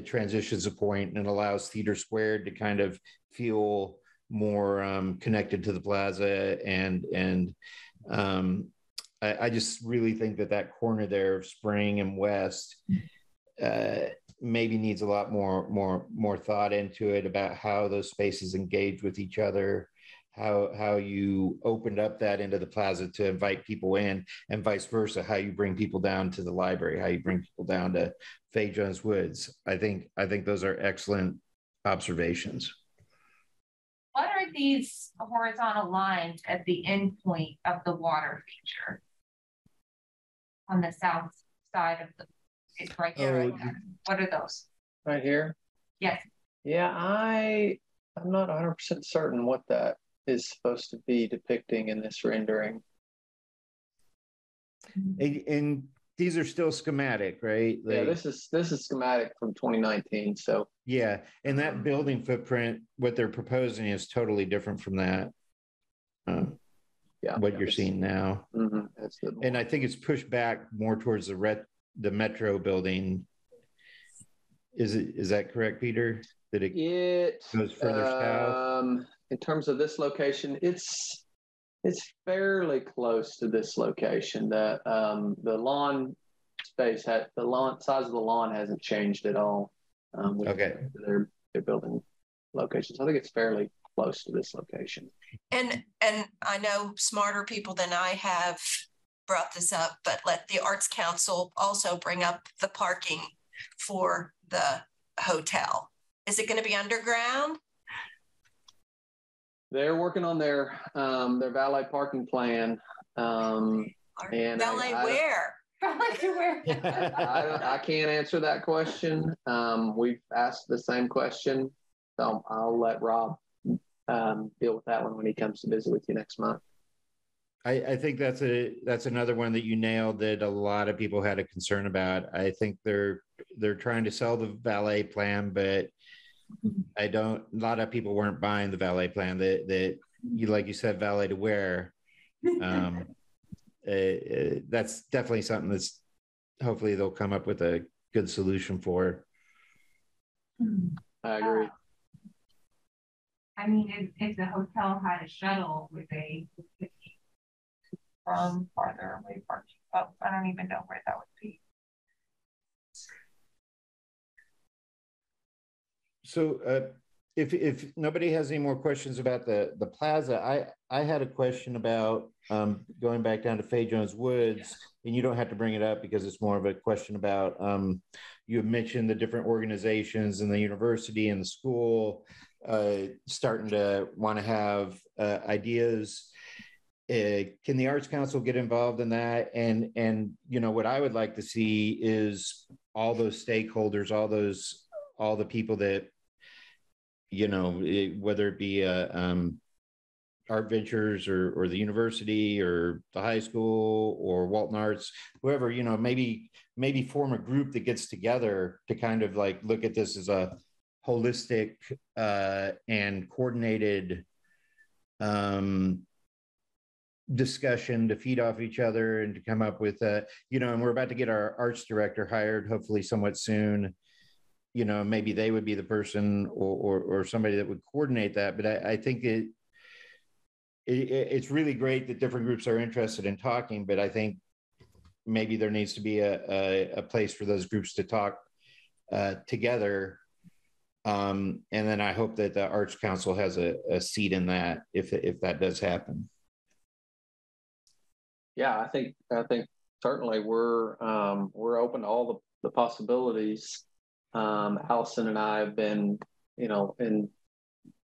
transitions a point and allows Theater Squared to kind of feel more connected to the plaza. And I just really think that corner there of Spring and West maybe needs a lot more thought into it about how those spaces engage with each other. How you opened up that into the plaza to invite people in, and vice versa, how you bring people down to the library, how you bring people down to Fay Jones Woods. I think those are excellent observations. What are these horizontal lines at the end point of the water feature on the south side of it's right there, right there. What are those? Right here? Yes. Yeah, I'm not 100% certain what that is supposed to be depicting in this rendering. And these are still schematic, right? Yeah, this is schematic from 2019. So yeah, and that building footprint, what they're proposing is totally different from that. What you're seeing now. And I think it's pushed back more towards the Metro building. Is that correct, Peter? That it goes further south? In terms of this location, it's fairly close to this location. The lawn space size of the lawn hasn't changed at all. Okay. Their building location. So I think it's fairly close to this location. And I know smarter people than I have brought this up, but let the Arts Council also bring up the parking for the hotel. Is it going to be underground? They're working on their valet parking plan. And Valet where? I can't answer that question. We've asked the same question, so I'll let Rob deal with that one when he comes to visit with you next month. I think that's another one that you nailed that a lot of people had a concern about. I think they're trying to sell the valet plan, but a lot of people weren't buying the valet plan that you, like you said, valet to wear. That's definitely something that's hopefully they'll come up with a good solution for. I agree. I mean, if the hotel had a shuttle, would they from farther away parking. Oh, I don't even know where that would be. So if nobody has any more questions about the plaza, I had a question about going back down to Fay Jones Woods, and you don't have to bring it up because it's more of a question about you have mentioned the different organizations and the university and the school starting to want to have ideas. Can the Arts Council get involved in that? And you know, what I would like to see is all those stakeholders, all the people that, you know, whether it be Art Ventures or the university or the high school or Walton Arts, whoever, you know, maybe form a group that gets together to kind of like look at this as a holistic and coordinated discussion to feed off each other and to come up with you know, and we're about to get our arts director hired, hopefully somewhat soon. You know, maybe they would be the person or somebody that would coordinate that. But I think it's really great that different groups are interested in talking, but I think maybe there needs to be a place for those groups to talk together. And then I hope that the Arts Council has a seat in that if that does happen. Yeah, I think certainly we're open to all the possibilities. Allison and I have been, you know, in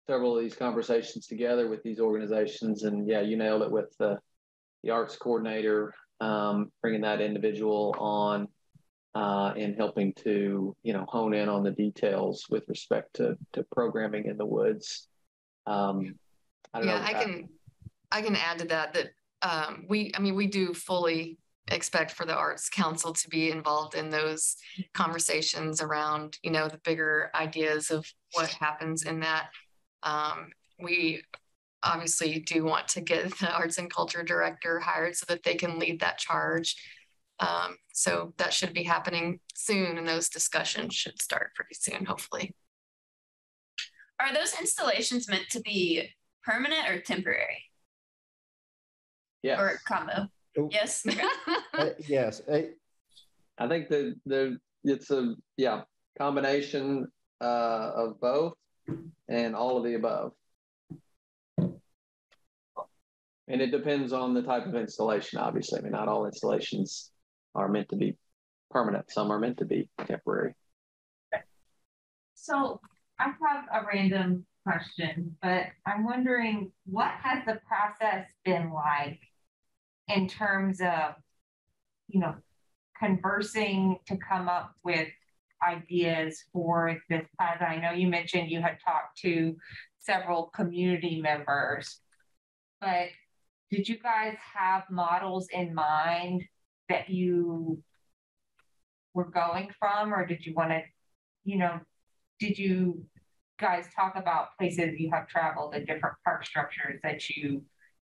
several of these conversations together with these organizations, and yeah, you nailed it with the arts coordinator, bringing that individual on and helping to, you know, hone in on the details with respect to programming in the woods. I don't know. I can add to that we do fully expect for the Arts Council to be involved in those conversations around, you know, the bigger ideas of what happens in that. We obviously do want to get the Arts and Culture Director hired so that they can lead that charge. So that should be happening soon, and those discussions should start pretty soon, hopefully. Are those installations meant to be permanent or temporary? Yeah. Or combo? Oh. Yes. Yes. I think that it's a combination of both and all of the above. And it depends on the type of installation, obviously. I mean, not all installations are meant to be permanent. Some are meant to be temporary. So I have a random question, but I'm wondering, what has the process been like in terms of, you know, conversing to come up with ideas for this plaza? I know you mentioned you had talked to several community members, but did you guys have models in mind that you were going from, or did you want to, you know, did you guys talk about places you have traveled and different park structures that you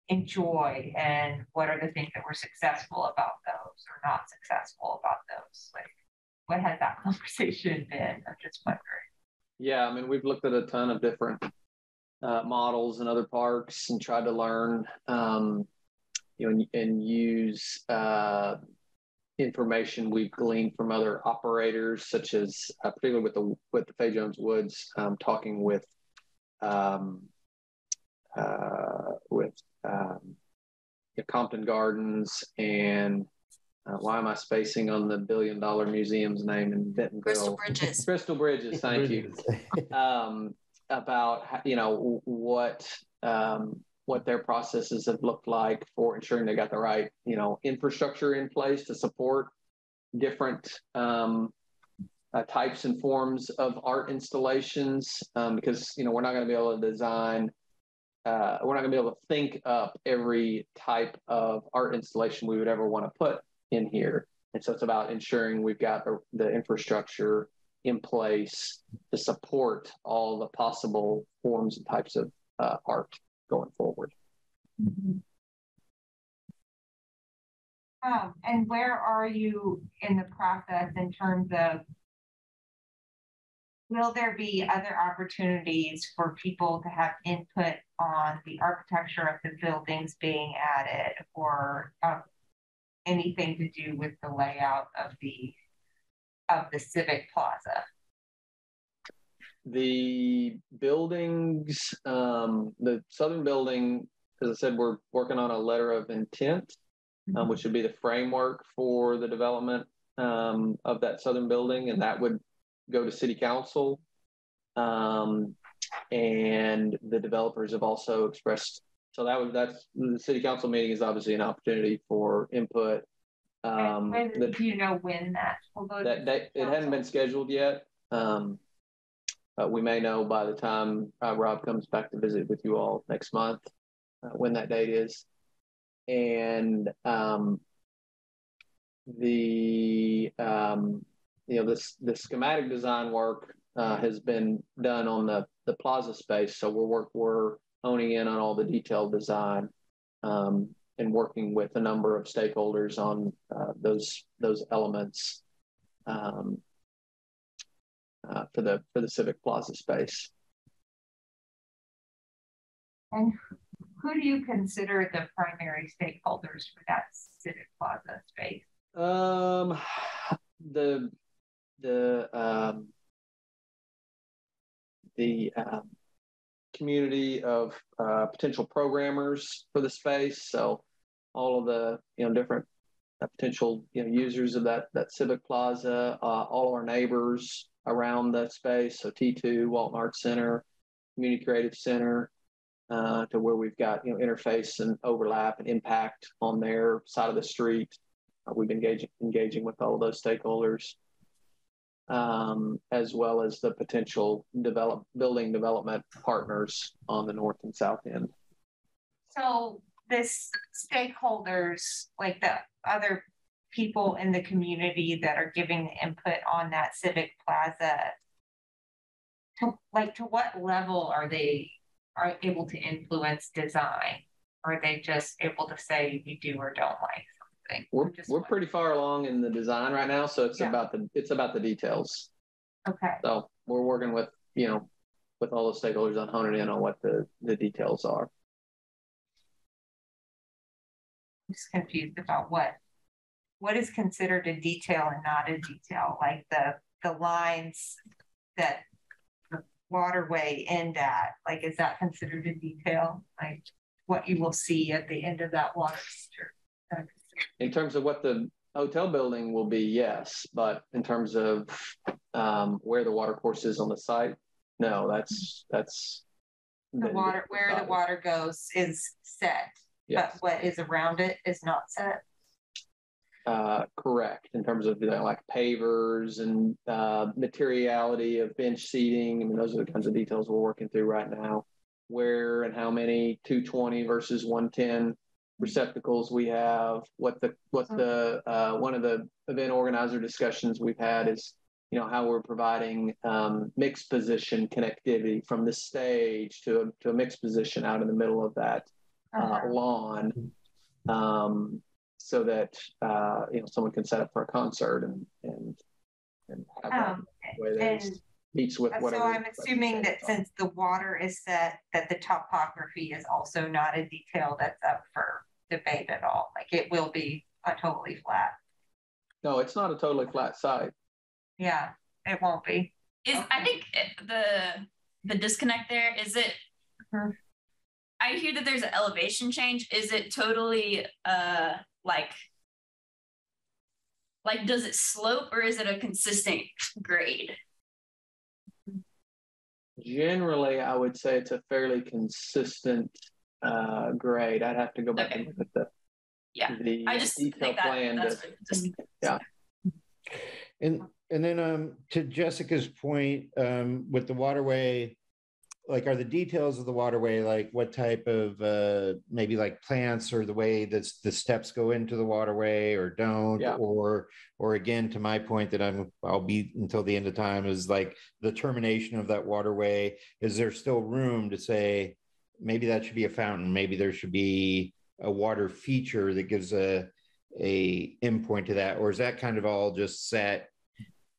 enjoy, and what are the things that were successful about those or not successful about those? Like, what has that conversation been? I'm just wondering. Yeah, I mean, we've looked at a ton of different models in other parks and tried to learn, you know, and use information we've gleaned from other operators, such as particularly with the Fay Jones Woods, talking with Compton Gardens and why am I spacing on the $1 billion museum's name in Bentonville? Crystal Bridges. Crystal Bridges, thank you. About, you know, what their processes have looked like for ensuring they got the right, you know, infrastructure in place to support different types and forms of art installations, because, you know, we're not going to be able to design, we're not going to be able to think up every type of art installation we would ever want to put in here. And so it's about ensuring we've got the infrastructure in place to support all the possible forms and types of art going forward. Mm-hmm. And where are you in the process in terms of will there be other opportunities for people to have input on the architecture of the buildings being added, or anything to do with the layout of the Civic Plaza? The buildings, the southern building, as I said, we're working on a letter of intent, which would be the framework for the development of that southern building, and that would go to city council. And the developers have also expressed, so that's the city council meeting is obviously an opportunity for input. Do you know when that will go? It hadn't been scheduled yet. We may know by the time Rob comes back to visit with you all next month when that date is. And the schematic design work has been done on the plaza space, so we're honing in on all the detailed design and working with a number of stakeholders on those elements. For the Civic Plaza space. And who do you consider the primary stakeholders for that Civic Plaza space? The community of potential programmers for the space. So all of the different potential users of that Civic Plaza, all our neighbors around that space. So T2, Walton Arts Center, Community Creative Center, to where we've got interface and overlap and impact on their side of the street. We've been engaging with all of those stakeholders, as well as the potential building development partners on the north and south end. So this stakeholders, like the other people in the community that are giving the input on that Civic Plaza, to what level are they able to influence design? Or are they just able to say you do or don't like something? We're pretty far along in the design right now, so it's about the details. Okay. So we're working with with all the stakeholders on honing in on what the details are. I'm just confused about what is considered a detail and not a detail, like the lines that the waterway end at, like, is that considered a detail? Like what you will see at the end of that water feature? In terms of what the hotel building will be, yes, but in terms of where the water course is on the site, no, that's the water, where the water goes is set, yes. But what is around it is not set. Correct. In terms of like pavers and materiality of bench seating. I mean, those are the kinds of details we're working through right now. Where and how many 220 versus 110 receptacles we have. What the one of the event organizer discussions we've had is how we're providing mixed position connectivity from the stage to a mixed position out in the middle of that lawn. So that someone can set up for a concert and have that way that meets with whatever. So I'm assuming that since the water is set, that the topography is also not a detail that's up for debate at all. Like it will be a totally flat. No, it's not a totally flat site. Yeah, it won't be. I think the disconnect there is it. Mm-hmm. I hear that there's an elevation change. Is it totally like does it slope or is it a consistent grade? Generally, I would say it's a fairly consistent grade. I'd have to go back and look at the I just think that's yeah. And then to Jessica's point, with the waterway, like, are the details of the waterway, like what type of maybe like plants or the way that the steps go into the waterway or don't, or again, to my point that I'll be until the end of time, is like the termination of that waterway. Is there still room to say maybe that should be a fountain? Maybe there should be a water feature that gives a endpoint to that, or is that kind of all just set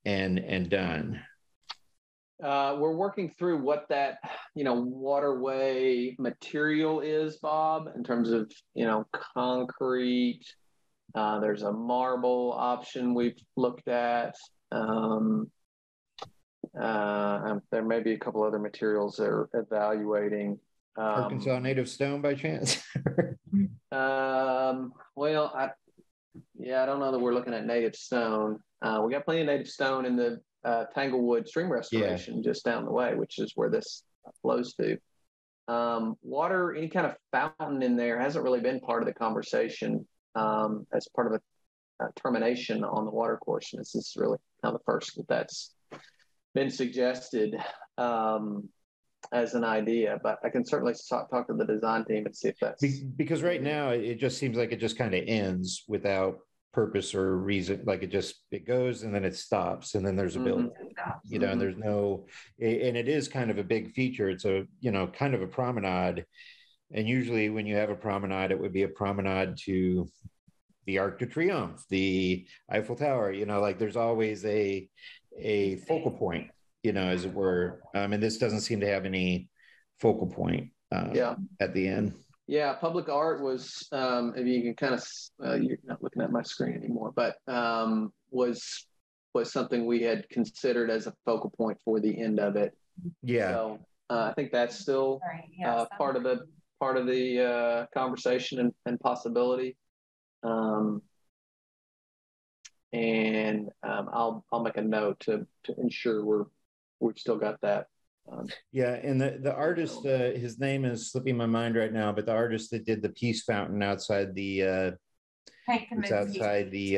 and done? We're working through what that, waterway material is, Bob, in terms of, concrete. There's a marble option we've looked at. There may be a couple other materials they're evaluating. Arkansas native stone by chance? Well, I don't know that we're looking at native stone. We got plenty of native stone in the Tanglewood stream restoration just down the way, which is where this flows to. Water, any kind of fountain in there hasn't really been part of the conversation as part of a termination on the water course. And this is really kind of the first that's been suggested as an idea, but I can certainly talk to the design team and see if that's because right now it just seems like it just kind of ends without purpose or reason. Like it goes and then it stops and then there's a building, and there's no, and it is kind of a big feature. It's a, kind of a promenade. And usually when you have a promenade, it would be a promenade to the Arc de Triomphe, the Eiffel Tower, like there's always a focal point, as it were. And this doesn't seem to have any focal point at the end. Yeah, public art was, if you can kind of, you're not looking at my screen anymore, but was something we had considered as a focal point for the end of it. Yeah. So I think that's still part of the conversation and possibility. And I'll make a note to ensure we've still got that. And the artist, his name is slipping my mind right now, but the artist that did the Peace Fountain outside the it's outside the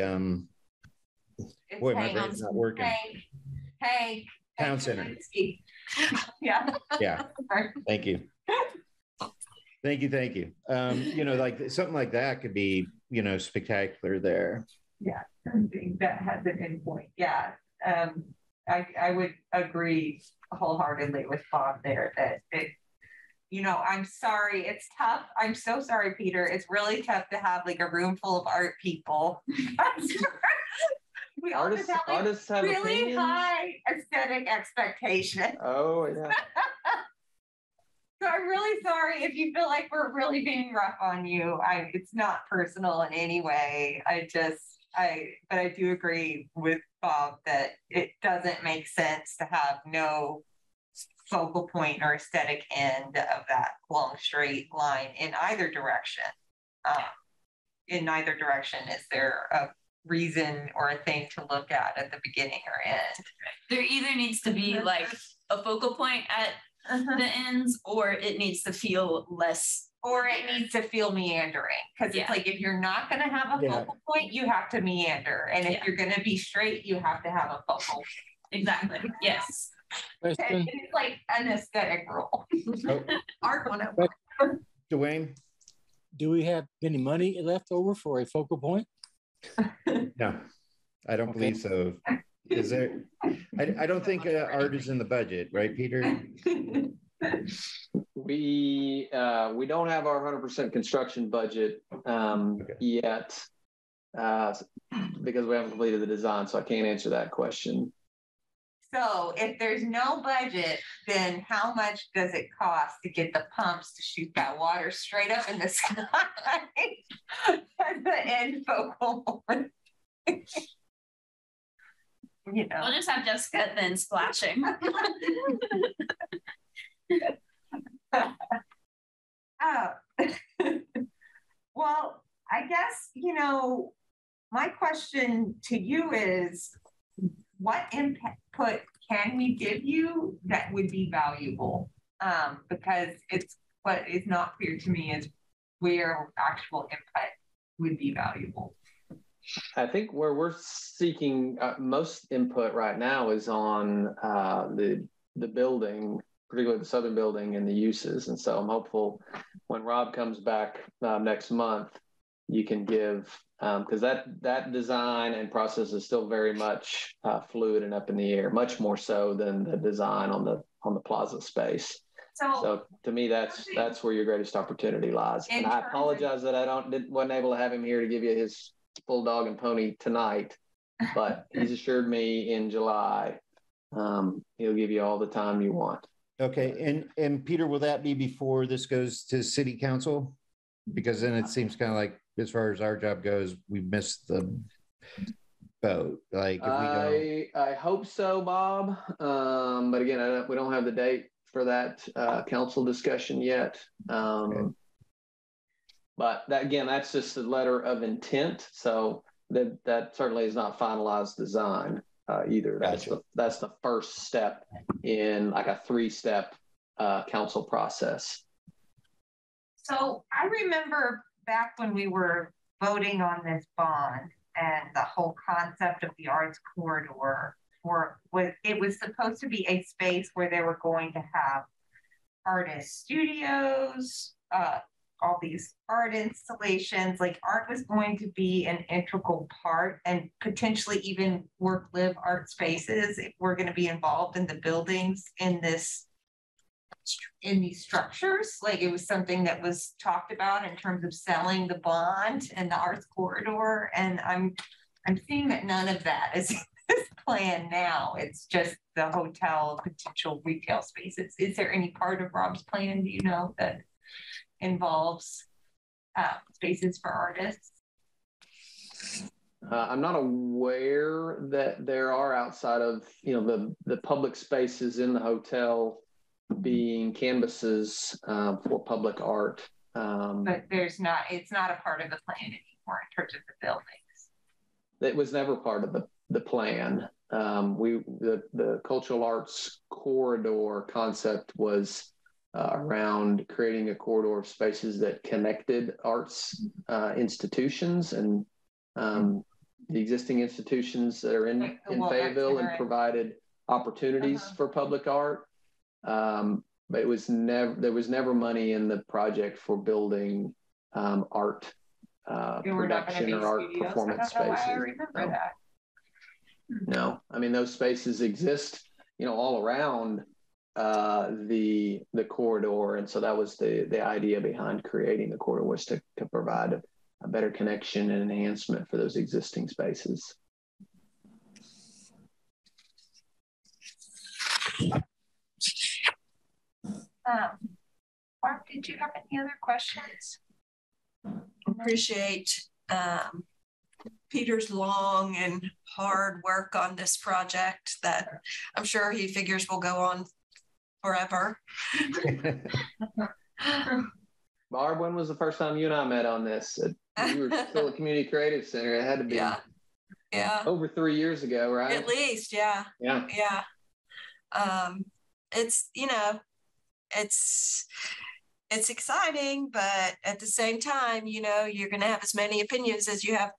boy, my brain's not working. Town Center. Yeah. Thank you. Thank you. Like something like that could be, spectacular there. Yeah, something that has an endpoint. Yeah. I would agree wholeheartedly with Bob there that it, I'm sorry, it's tough. I'm so sorry, Peter. It's really tough to have like a room full of art people. We artists have really opinions. High aesthetic expectations. Oh yeah. So I'm really sorry if you feel like we're really being rough on you. It's not personal in any way. But I do agree with Bob that it doesn't make sense to have no focal point or aesthetic end of that long straight line in either direction. In neither direction is there a reason or a thing to look at the beginning or end. There either needs to be like a focal point at the ends, or it needs to feel less. Or it needs to feel meandering, because it's like if you're not going to have a focal point, you have to meander, and if you're going to be straight, you have to have a focal point. Exactly. Yes. It's like an aesthetic rule. Art 101. Dwayne, do we have any money left over for a focal point? No, I don't believe so. Is there? I don't think art is in the budget, right, Peter? We don't have our 100% construction budget yet because we haven't completed the design, so I can't answer that question. So if there's no budget, then how much does it cost to get the pumps to shoot that water straight up in the sky at the end focal point? We'll just have Jessica then splashing. Well, I guess, my question to you is, what input can we give you that would be valuable? Because it's what is not clear to me is where actual input would be valuable. I think where we're seeking most input right now is on the building, particularly the southern building and the uses. And so I'm hopeful when Rob comes back next month, you can give, because that design and process is still very much fluid and up in the air, much more so than the design on the plaza space. So to me, that's where your greatest opportunity lies. And I apologize that I wasn't able to have him here to give you his full dog and pony tonight, but he's assured me in July He'll give you all the time you want. Okay, and Peter, will that be before this goes to city council? Because then it seems kind of like, as far as our job goes, we missed the boat. Like if we don't. I hope so, Bob. But again, we don't have the date for that council discussion yet. Okay. But that's just a letter of intent. So that certainly is not finalized design either. Gotcha. That's the first step in like a 3-step council process. So I remember back when we were voting on this bond and the whole concept of the arts corridor it was supposed to be a space where they were going to have artist studios, all these art installations, like art was going to be an integral part, and potentially even live art spaces if we're going to be involved in the buildings in these structures. Like it was something that was talked about in terms of selling the bond and the arts corridor. And I'm seeing that none of that is in this plan now. It's just the hotel, potential retail spaces. Is there any part of Rob's plan, do you know, that involves spaces for artists? I'm not aware that there are, outside of the public spaces in the hotel being canvases for public art. But it's not a part of the plan anymore in terms of the buildings. It was never part of the plan. The cultural arts corridor concept was around creating a corridor of spaces that connected arts institutions and the existing institutions that are in Fayetteville, and provided opportunities for public art. But there was never money in the project for building art production or art performance spaces. I remember that. No, I mean, those spaces exist, all around the corridor. And so that was the idea behind creating the corridor, was to provide a better connection and enhancement for those existing spaces. Mark, did you have any other questions? Appreciate Peter's long and hard work on this project that I'm sure he figures will go on forever. Barb, when was the first time you and I met on this? You were still at Community Creative Center. It had to be over 3 years ago, right? At least, yeah. It's exciting, but at the same time, you're going to have as many opinions as you have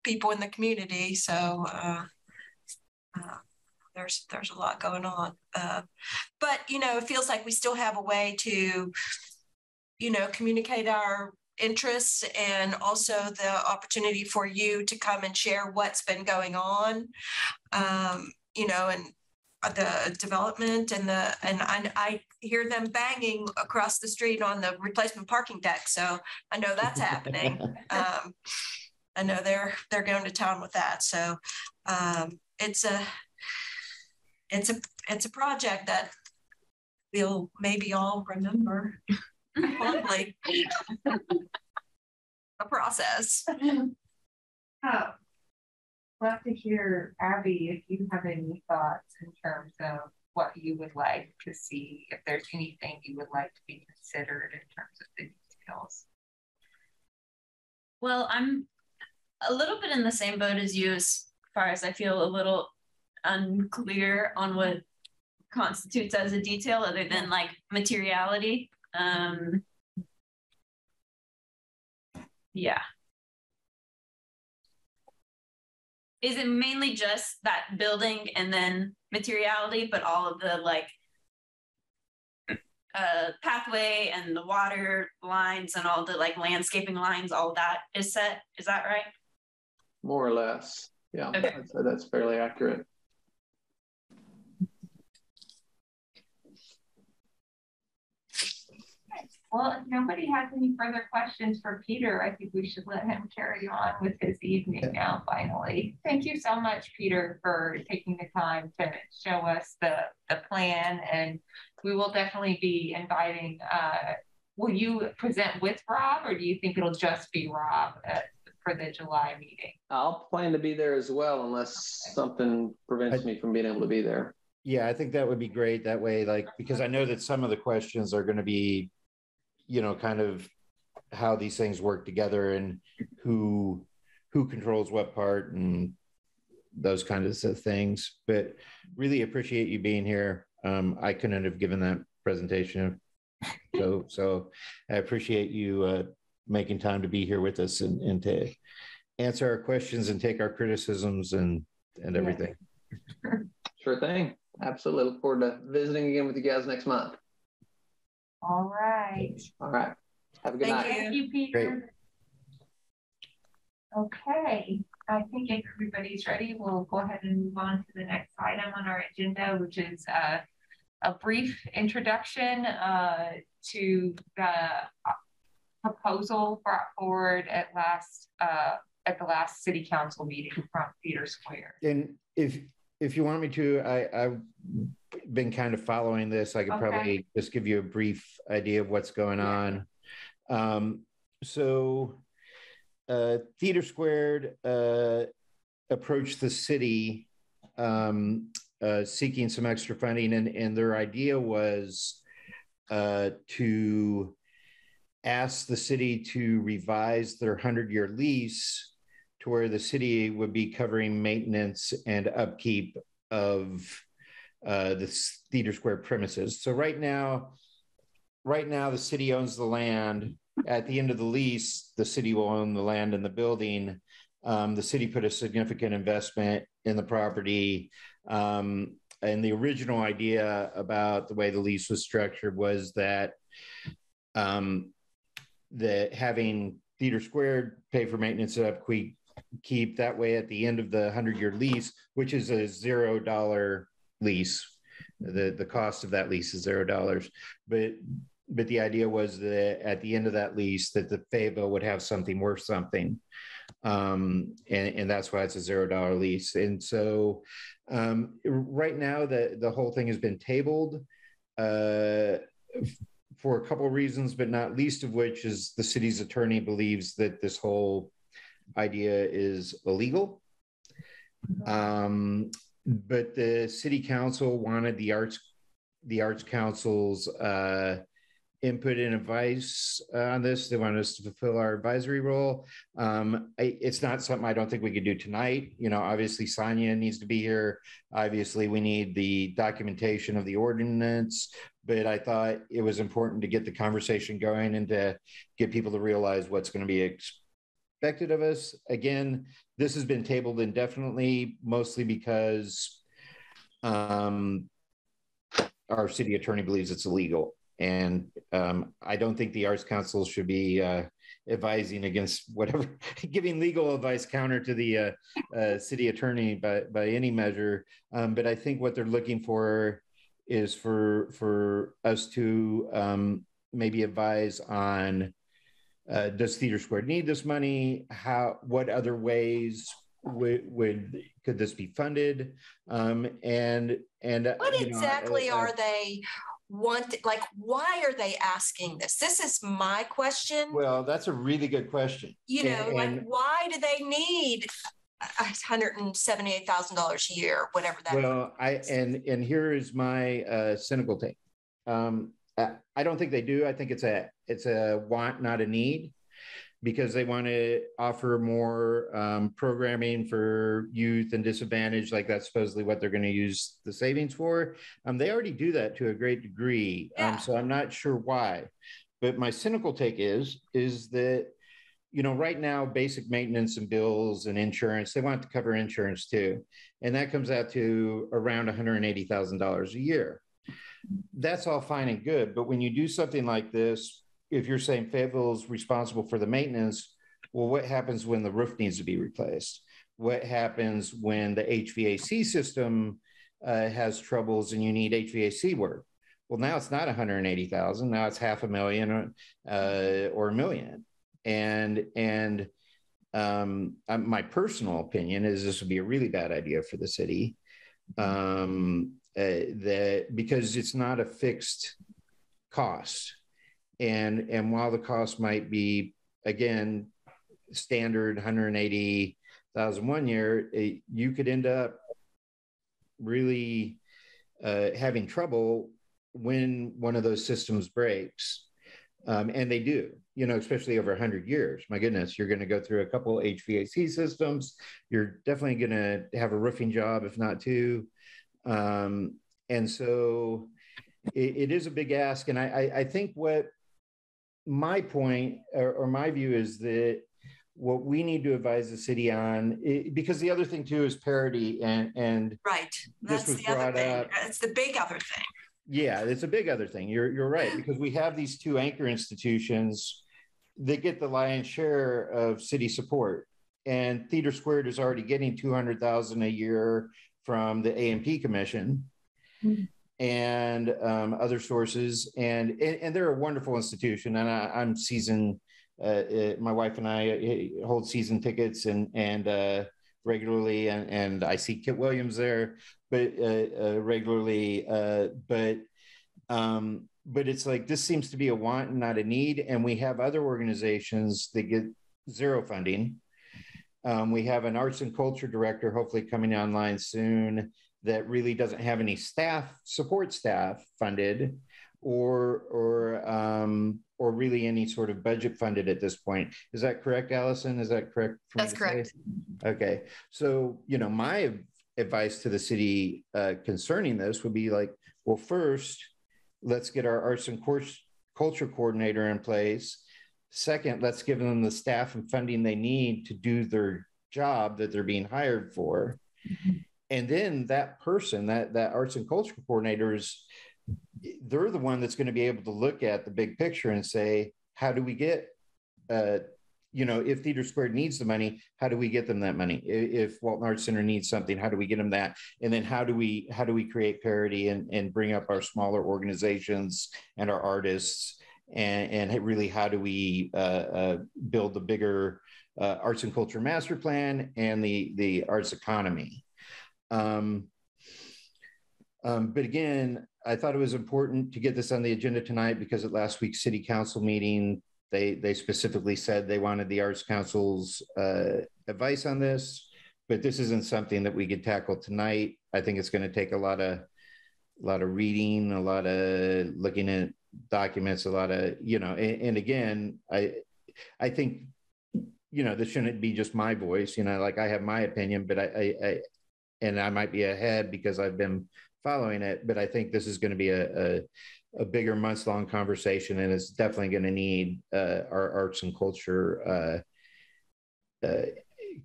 people in the community. So there's a lot going on. But, it feels like we still have a way to, communicate our interests, and also the opportunity for you to come and share what's been going on, and the development and I hear them banging across the street on the replacement parking deck. So I know that's happening. I know they're going to town with that. So it's a project that we'll maybe all remember fondly. A process. Love to hear, Abby, if you have any thoughts in terms of what you would like to see, if there's anything you would like to be considered in terms of the details. Well, I'm a little bit in the same boat as you, as far as I feel a little unclear on what constitutes as a detail other than like materiality. Yeah. Is it mainly just that building and then materiality, but all of the like pathway and the water lines and all the like landscaping lines, all that is set? Is that right? More or less. Yeah, okay. I'd say that's fairly accurate. Well, if nobody has any further questions for Peter, I think we should let him carry on with his evening now, finally. Thank you so much, Peter, for taking the time to show us the plan. And we will definitely be inviting, will you present with Rob, or do you think it'll just be Rob for the July meeting? I'll plan to be there as well, unless something prevents me from being able to be there. Yeah, I think that would be great. That way, like, because I know that some of the questions are going to be, you know, kind of how these things work together and who controls what part and those kinds of things. But really appreciate you being here. I couldn't have given that presentation. So I appreciate you making time to be here with us and to answer our questions and take our criticisms and everything. Sure thing. Absolutely. Look forward to visiting again with you guys next month. All right. All right. Have a good night. Thank you, Peter. Great. Okay. I think if everybody's ready, we'll go ahead and move on to the next item on our agenda, which is a brief introduction to the proposal brought forward at the last city council meeting from Theater Square. And if you want me to, I've been kind of following this. I could probably just give you a brief idea of what's going on. So Theater Squared approached the city seeking some extra funding, and their idea was to ask the city to revise their 100-year lease to where the city would be covering maintenance and upkeep of the Theater Square premises. So right now the city owns the land. At the end of the lease, the city will own the land and the building. The city put a significant investment in the property. And the original idea about the way the lease was structured was that having Theater Square pay for maintenance and upkeep, that way at the end of the 100-year lease, which is a $0 lease, the cost of that lease is $0. But the idea was that at the end of that lease, that the Fayetteville would have something worth something. And that's why it's a $0 lease. And so right now the whole thing has been tabled for a couple of reasons, but not least of which is the city's attorney believes that this whole idea is illegal. But the city council wanted the Arts Council's input and advice on this. They want us to fulfill our advisory role. It's not something I don't think we could do tonight. You know, obviously Sonia needs to be here. Obviously we need the documentation of the ordinance, but I thought it was important to get the conversation going and to get people to realize what's going to be expected of us. Again, this has been tabled indefinitely, mostly because our city attorney believes it's illegal. And I don't think the Arts Council should be advising against whatever, giving legal advice counter to the city attorney by any measure. But I think what they're looking for is for us to maybe advise on, does Theater Square need this money? What other ways could this be funded? And what exactly are they like, why are they asking this? This is my question. Well, that's a really good question. You know, like, why do they need $178,000 a year, whatever that is? And here is my cynical take. I don't think they do. I think it's a want, not a need, because they want to offer more programming for youth and disadvantaged, like that's supposedly what they're going to use the savings for. They already do that to a great degree. Yeah. So I'm not sure why. But my cynical take is that, you know, right now, basic maintenance and bills and insurance, they want to cover insurance too. And that comes out to around $180,000 a year. That's all fine and good. But when you do something like this, if you're saying Fayetteville is responsible for the maintenance, well, what happens when the roof needs to be replaced? What happens when the HVAC system has troubles and you need HVAC work? Well, now it's not 180,000. Now it's $500,000 or $1 million. And my personal opinion is this would be a really bad idea for the city. That because it's not a fixed cost. And while the cost might be, again, standard 180,000 1 year, you could end up really having trouble when one of those systems breaks. And they do, especially over 100 years. My goodness, you're going to go through a couple HVAC systems. You're definitely going to have a roofing job, if not two. And so it is a big ask. And I think what my point or my view is that what we need to advise the city on, because the other thing too is parity, and right. That's the other thing. It's the big other thing. Yeah, it's a big other thing. You're right, because we have these two anchor institutions that get the lion's share of city support, and Theater Squared is already getting $200,000 a year from the A&P Commission. Mm-hmm. And other sources, and they're a wonderful institution. And I'm season. My wife and I hold season tickets and regularly, and I see Kit Williams there, but regularly. But it's like this seems to be a want and not a need. And we have other organizations that get zero funding. We have an arts and culture director, hopefully coming online soon, that really doesn't have any support staff funded, or really any sort of budget funded at this point. Is that correct, Allison? Is that correct? That's correct. Okay. So, my advice to the city concerning this would be like, well, first, let's get our arts and culture coordinator in place. Second, let's give them the staff and funding they need to do their job that they're being hired for. Mm-hmm. And then that person, that arts and culture coordinators, they're the one that's going to be able to look at the big picture and say, how do we get, if Theater Squared needs the money, how do we get them that money? If Walton Arts Center needs something, how do we get them that? And then how do we create parity and bring up our smaller organizations and our artists? And really, how do we build the bigger arts and culture master plan and the arts economy? But again, I thought it was important to get this on the agenda tonight because at last week's city council meeting, they specifically said they wanted the Arts Council's advice on this, but this isn't something that we could tackle tonight. I think it's going to take a lot of reading, a lot of looking at documents, a lot of, and again, I think, this shouldn't be just my voice, like I have my opinion, but and I might be ahead because I've been following it, but I think this is going to be a bigger months-long conversation, and it's definitely going to need our arts and culture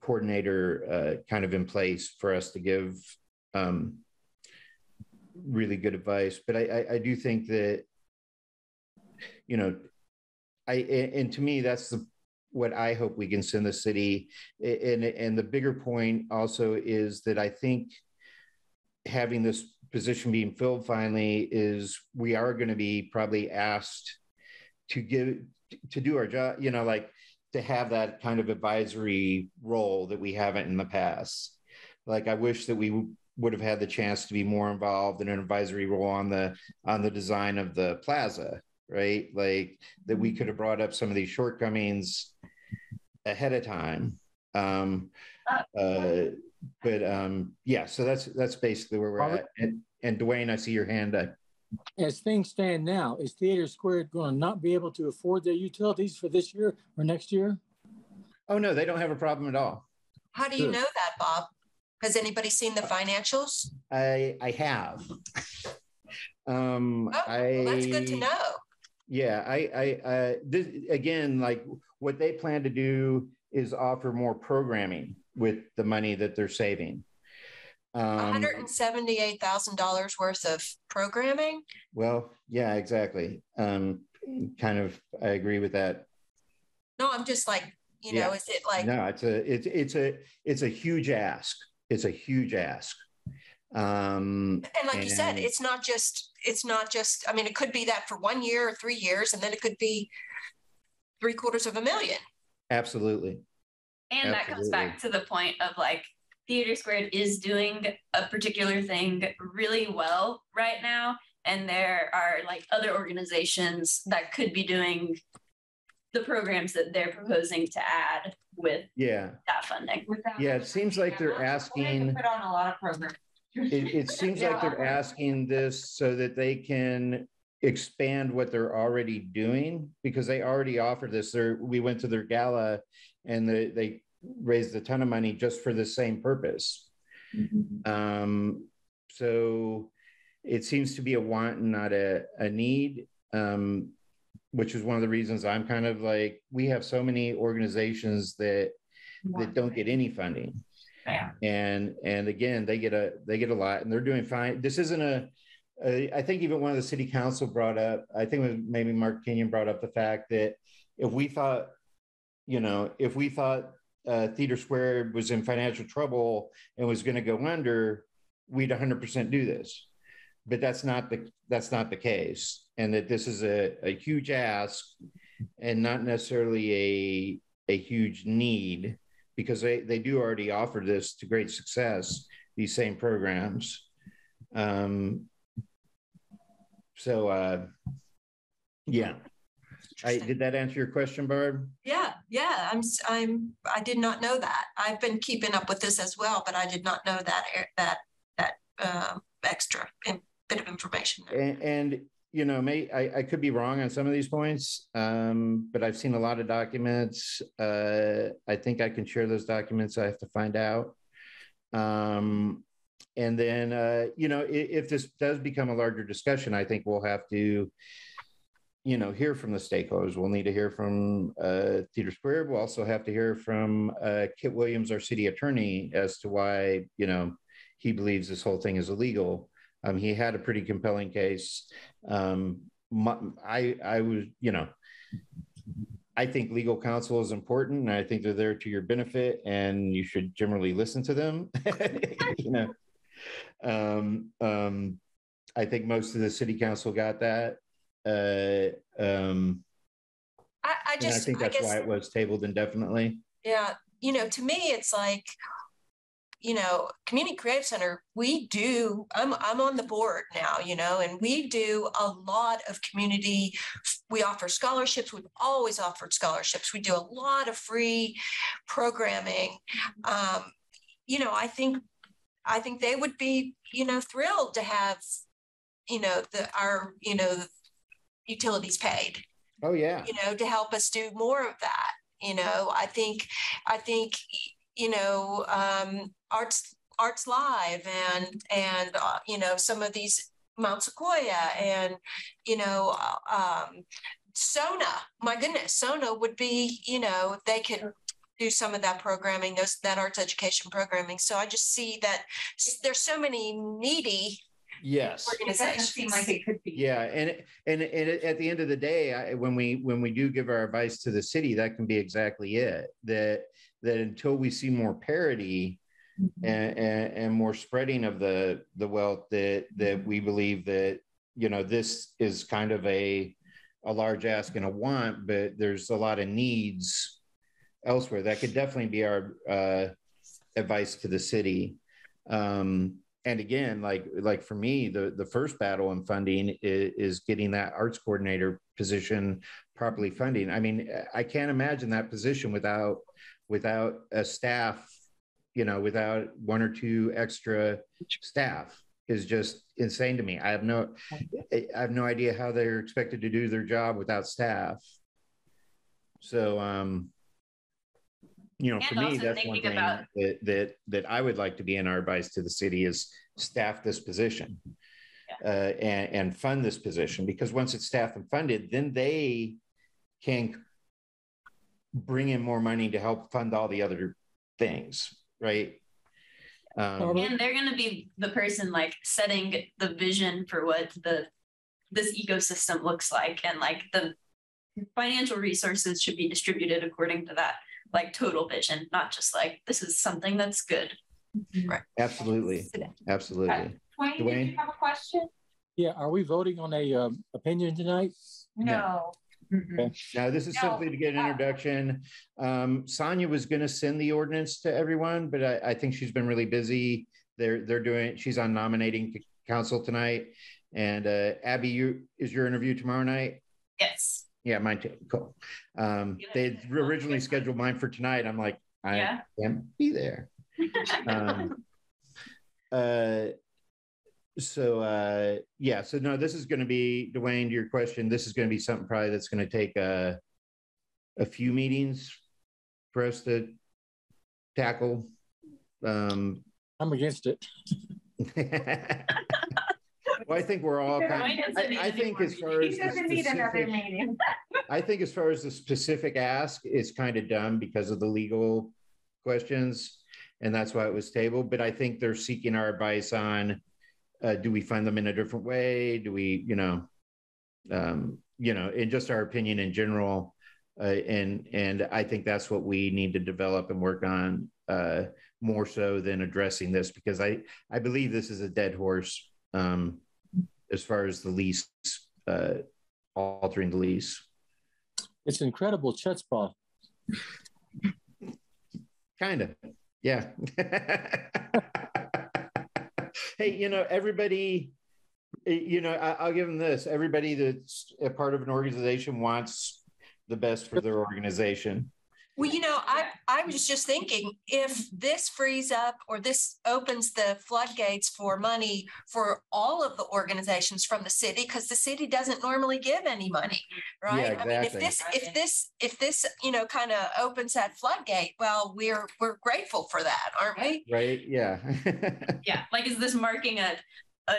coordinator kind of in place for us to give really good advice. But I do think that, and to me, that's what I hope we can send the city. And the bigger point also is that I think having this position being filled finally is we are going to be probably asked to do our job, like to have that kind of advisory role that we haven't in the past. Like I wish that we would have had the chance to be more involved in an advisory role on the design of the plaza, right? Like that we could have brought up some of these shortcomings ahead of time. Yeah, so that's basically where we're at. And Dwayne, I see your hand up. As things stand now, is Theater Squared going to not be able to afford their utilities for this year or next year? Oh, no, they don't have a problem at all. How do you know that, Bob? Has anybody seen the financials? I have. Well, that's good to know. Yeah, this, again, like what they plan to do is offer more programming with the money that they're saving. $178,000 worth of programming. Well, yeah, exactly. Kind of, I agree with that. No, I'm just like, know, is it like? No, it's a huge ask. It's a huge ask. And like you said, it's not just, I mean, it could be that for 1 year or 3 years, and then it could be $750,000. Absolutely. And that comes back to the point of like, Theater Squared is doing a particular thing really well right now. And there are like other organizations that could be doing the programs that they're proposing to add with that funding. Yeah, it seems like they're asking. Put on a lot of programs. It seems like they're asking this so that they can expand what they're already doing, because they already offer this. We went to their gala and they raised a ton of money just for the same purpose. So it seems to be a want and not a need, which is one of the reasons I'm kind of like, we have so many organizations that don't get any funding. Yeah. And again, they get a lot, and they're doing fine. This isn't I think even one of the city council brought up, I think it was maybe Mark Kenyon brought up the fact that if we thought Theater Square was in financial trouble and was going to go under, we'd 100% do this. But that's not the case, and that this is a huge ask and not necessarily a huge need, because they do already offer this to great success, these same programs. Did that answer your question, Barb? Yeah. I did not know that. I've been keeping up with this as well, but I did not know that extra bit of information there. And I could be wrong on some of these points, but I've seen a lot of documents. I think I can share those documents. I have to find out. And then, if this does become a larger discussion, I think we'll have to, hear from the stakeholders. We'll need to hear from Theater Square. We'll also have to hear from Kit Williams, our city attorney, as to why, he believes this whole thing is illegal. He had a pretty compelling case. I think legal counsel is important, and I think they're there to your benefit, and you should generally listen to them. I think most of the city council got that. I think that's why it was tabled indefinitely. Yeah. To me, it's like, Community Creative Center, I'm on the board now, and we do a lot of community. We offer scholarships. We've always offered scholarships. We do a lot of free programming. I think they would be, thrilled to have, our utilities paid. Oh yeah. To help us do more of that. I think Arts Live and some of these Mount Sequoia and Sona. My goodness, Sona would be, if they could do some of that programming, that arts education programming. So I just see that there's so many needy organizations. It doesn't seem like it could be. Yeah, and at the end of the day, when we do give our advice to the city, that can be exactly it. That until we see more parity and more spreading of the wealth, that we believe that this is kind of a large ask and a want, but there's a lot of needs elsewhere. That could definitely be our advice to the city. And again, like for me, the first battle in funding is getting that arts coordinator position properly funding. I mean, I can't imagine that position without a staff, without 1 or 2 extra staff is just insane to me. I have no idea how they're expected to do their job without staff. So, for me, that's one thing that I would like to be in our advice to the city is staff this position and fund this position, because once it's staffed and funded, then they can bring in more money to help fund all the other things, right? And they're going to be the person like setting the vision for what this ecosystem looks like, and like the financial resources should be distributed according to that like total vision, not just like this is something that's good. Absolutely. Absolutely. Dwayne, did you have a question? Yeah, are we voting on a opinion tonight? No. Okay. No, this is simply to get an introduction. Sonia was going to send the ordinance to everyone, but I think she's been really busy. She's on nominating council tonight. And Abby, is your interview tomorrow night? Yes. Yeah, mine too. Cool. They originally scheduled mine for tonight. I'm like, I can't be there. So no, this is going to be, Dwayne, to your question, this is going to be something probably that's going to take a few meetings for us to tackle. I'm against it. Well, I think we're all kind of, I think as far as I think as far as the specific ask, it's kind of dumb because of the legal questions, and that's why it was tabled. But I think they're seeking our advice on, do we fund them in a different way? Do we, in just our opinion in general. And I think that's what we need to develop and work on more so than addressing this, because I believe this is a dead horse as far as the lease, altering the lease. It's incredible chutzpah. Kind of, yeah. Hey, everybody, I'll give them this. Everybody that's a part of an organization wants the best for their organization. Well, I was just thinking, if this frees up or this opens the floodgates for money for all of the organizations from the city, because the city doesn't normally give any money, right? Yeah, exactly. I mean, if this kind of opens that floodgate, well, we're grateful for that, aren't we? Right. Yeah. Yeah. Like, is this marking a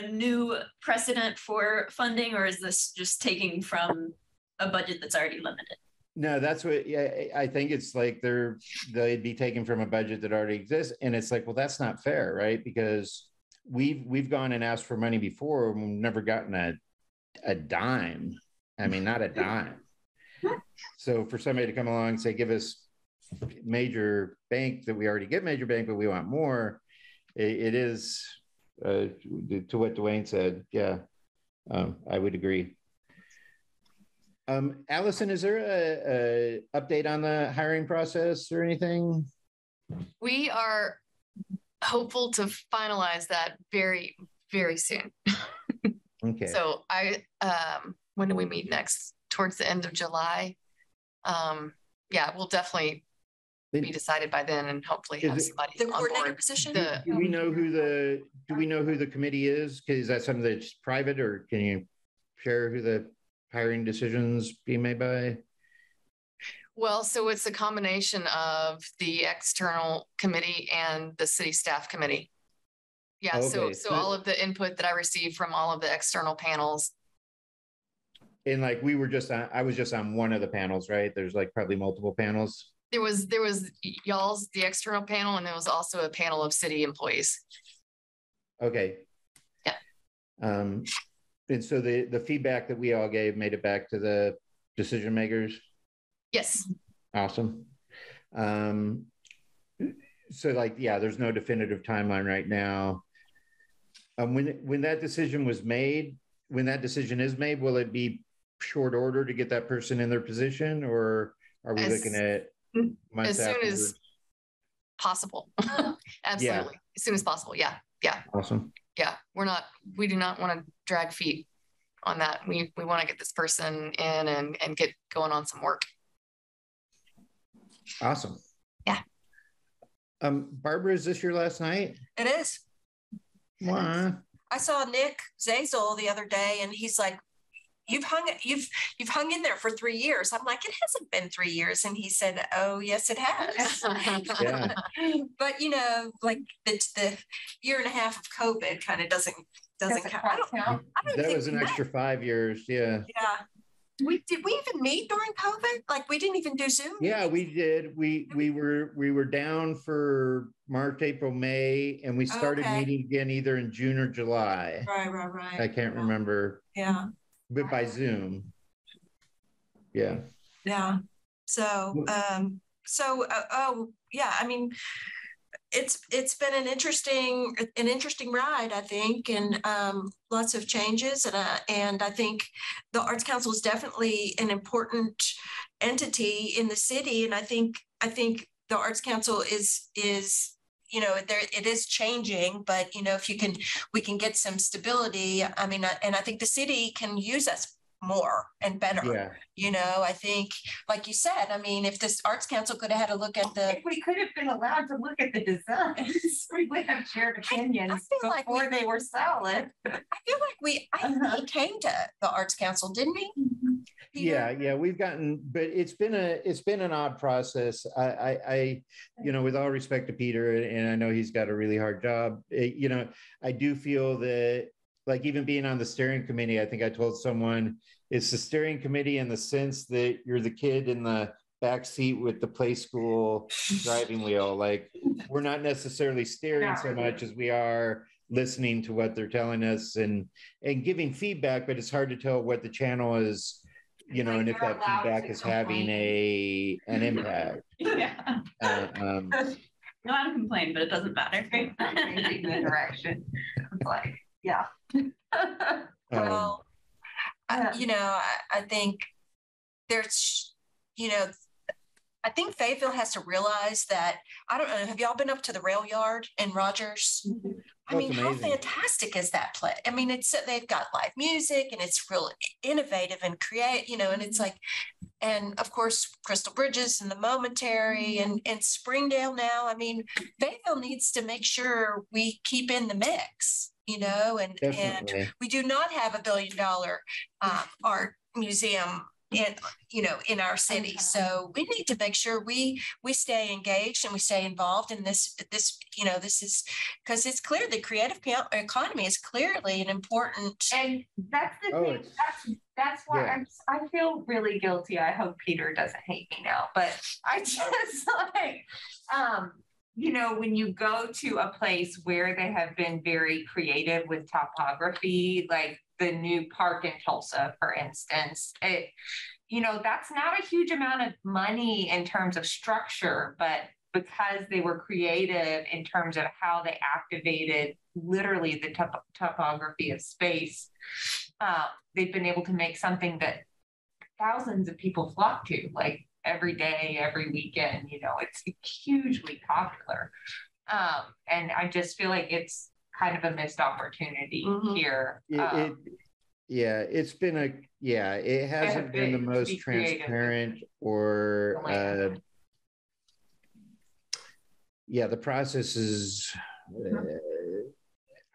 new precedent for funding, or is this just taking from a budget that's already limited? No, that's what, I think it's like they'd be taken from a budget that already exists. And it's like, well, that's not fair, right? Because we've gone and asked for money before and we've never gotten a dime. I mean, not a dime. So for somebody to come along and say, give us major bank that we already get major bank, but we want more, it is, to what Dwayne said. Yeah, I would agree. Allison, is there a update on the hiring process or anything? We are hopeful to finalize that very, very soon. Okay. So when do we meet next? Towards the end of July. We'll definitely be decided by then, and hopefully have somebody the on coordinator board. position. Do we know who the committee is? Is that something that's private, or can you share who the hiring decisions being made by? Well, so it's a combination of the external committee and the city staff committee. Yeah, okay. So all of the input that I received from all of the external panels. And like I was just on one of the panels, right? There's like probably multiple panels. There was y'all's, the external panel, and there was also a panel of city employees. Okay. Yeah. And so the feedback that we all gave made it back to the decision makers? Yes. Awesome. So there's no definitive timeline right now. When that decision is made, will it be short order to get that person in their position, or are we looking at months as soon afterwards? as possible? Absolutely. Yeah. As soon as possible. Yeah. Yeah. Awesome. Yeah. We do not want to drag feet on that. We want to get this person in and get going on some work. Awesome. Yeah. Barbara, is this your last night? It is. Why? I saw Nick Zazel the other day, and he's like, you've hung in there for 3 years. I'm like, it hasn't been 3 years. And he said, oh, yes, it has. Yeah. But, like the year and a half of COVID kind of doesn't count. I don't know. That was an extra 5 years. Yeah. Yeah. Did we even meet during COVID? Like, we didn't even do Zoom? Yeah, we did. We were down for March, April, May, and we started meeting again either in June or July. Right. I can't remember. Yeah. But by Zoom. Yeah. Yeah. So, yeah, I mean, it's been an interesting ride, I think, and lots of changes, and I think the Arts Council is definitely an important entity in the city, and I think the Arts Council is there, it is changing, but if we can get some stability. I mean, and I think the city can use us more and better. Yeah. I think, like you said, I mean, if this Arts Council could have had a look at if we could have been allowed to look at the designs, we would have shared opinions before they were solid. I feel like I think he came to the Arts Council, didn't he? Peter? Yeah, we've gotten, but it's been an odd process. I with all respect to Peter, and I know he's got a really hard job. I do feel that, like, even being on the steering committee, I think I told someone it's the steering committee in the sense that you're the kid in the back seat with the play school driving wheel. Like, we're not necessarily steering so much as we are listening to what they're telling us and giving feedback, but it's hard to tell what the channel is, and if that feedback is having an impact. Yeah. You're allowed to complain, but it doesn't matter. Changing the direction. It's like, yeah. Well, I think there's, I think Fayetteville has to realize that, I don't know, have y'all been up to the rail yard in Rogers? I mean, how fantastic is that place? I mean, they've got live music and it's really innovative and and it's like, and of course, Crystal Bridges and the Momentary and Springdale now. I mean, Fayetteville needs to make sure we keep in the mix, and we do not have $1 billion art museum in our city. So we need to make sure we stay engaged and we stay involved in this is because it's clear the creative economy is clearly an important. And that's the thing. That's why I feel really guilty. I hope Peter doesn't hate me now, but I just like, when you go to a place where they have been very creative with topography, like the new park in Tulsa, for instance, that's not a huge amount of money in terms of structure, but because they were creative in terms of how they activated literally the topography of space, they've been able to make something that thousands of people flock to, like every day, every weekend. It's hugely popular. And I just feel like it's kind of a missed opportunity here. It hasn't been the most transparent or the process is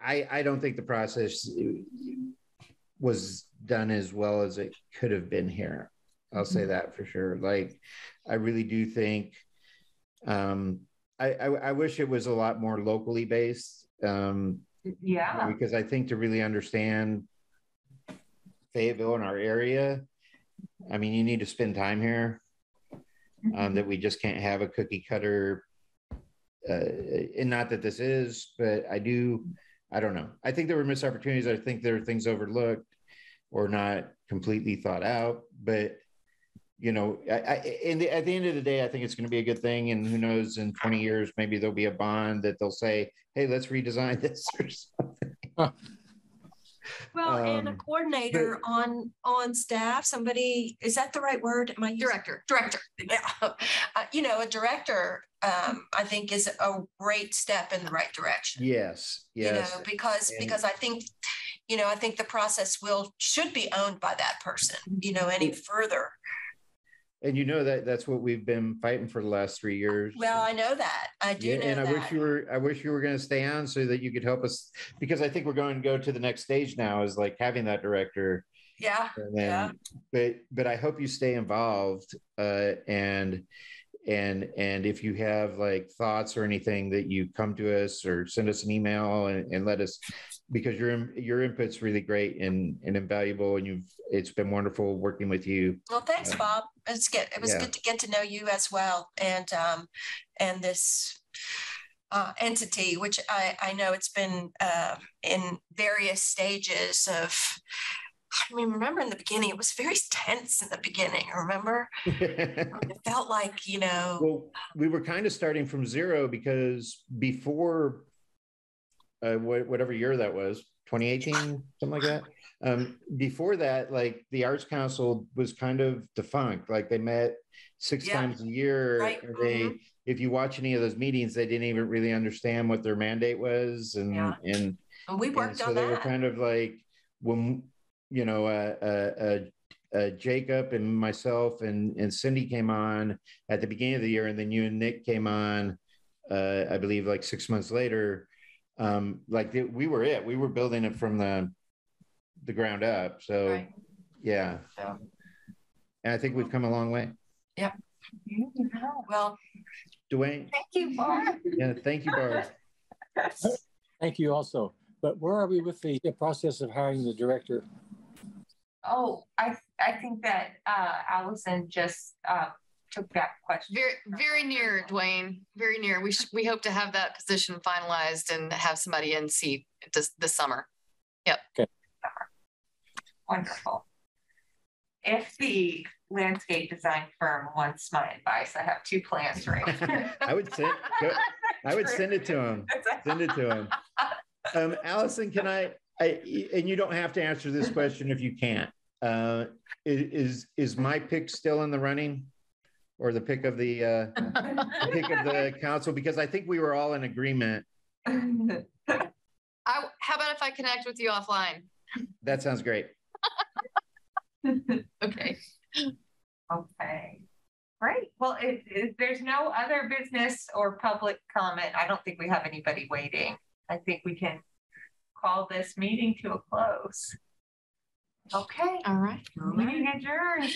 I don't think the process was done as well as it could have been here. I'll say that for sure. Like, I really do think I wish it was a lot more locally based. Because I think to really understand Fayetteville and our area, I mean, you need to spend time here. That we just can't have a cookie cutter. And not that this is, but I don't know. I think there were missed opportunities. I think there are things overlooked or not completely thought out. But, at the end of the day, I think it's going to be a good thing. And who knows, in 20 years, maybe there'll be a bond that they'll say, hey, let's redesign this or something. Well, and a coordinator on staff, somebody, is that the right word? Director. Yeah. A director, I think is a great step in the right direction. Yes. Because I think, I think the process should be owned by that person, any further. And that's what we've been fighting for the last 3 years. Well, I know that. I do know and that. I wish you were going to stay on so that you could help us, because I think we're going to go to the next stage now, is like having that director. Yeah. But I hope you stay involved. And if you have like thoughts or anything, that you come to us or send us an email and let us, because your input's really great and invaluable, and it's been wonderful working with you. Well, thanks, Bob. It was good to get to know you as well, and this entity, which I know it's been in various stages of I mean, remember in the beginning, it was very tense in the beginning, remember? It felt like, Well, we were kind of starting from zero because before whatever year that was, 2018, something like that. Before that, like the Arts Council was kind of defunct. Like they met six times a year. Right. If you watch any of those meetings, they didn't even really understand what their mandate was. And we worked so on they that. were kind of like when, Jacob and myself and Cindy came on at the beginning of the year, and then you and Nick came on, I believe like 6 months later. We were building it from the ground up. So Right. yeah. And I think we've come a long way. Yep. Well, Dwayne. Thank you, Barb. Yeah, thank you, Barb. Thank you also. But where are we with the process of hiring the director? Oh, I think that Allison just took that question. Very near, Dwayne, very near. We hope to have that position finalized and have somebody in seat this summer. Yep. Okay. Wonderful. If the landscape design firm wants my advice, I have 2 plans right here. I would send it to him. Send it to him. Allison, can I and you don't have to answer this question if you can't. Is my pick still in the running, or the pick of the council? Because I think we were all in agreement. How about if I connect with you offline? That sounds great. Okay. Okay. Great. Well, if there's no other business or public comment, I don't think we have anybody waiting. I think we can call this meeting to a close. Okay. All right. Meeting adjourned.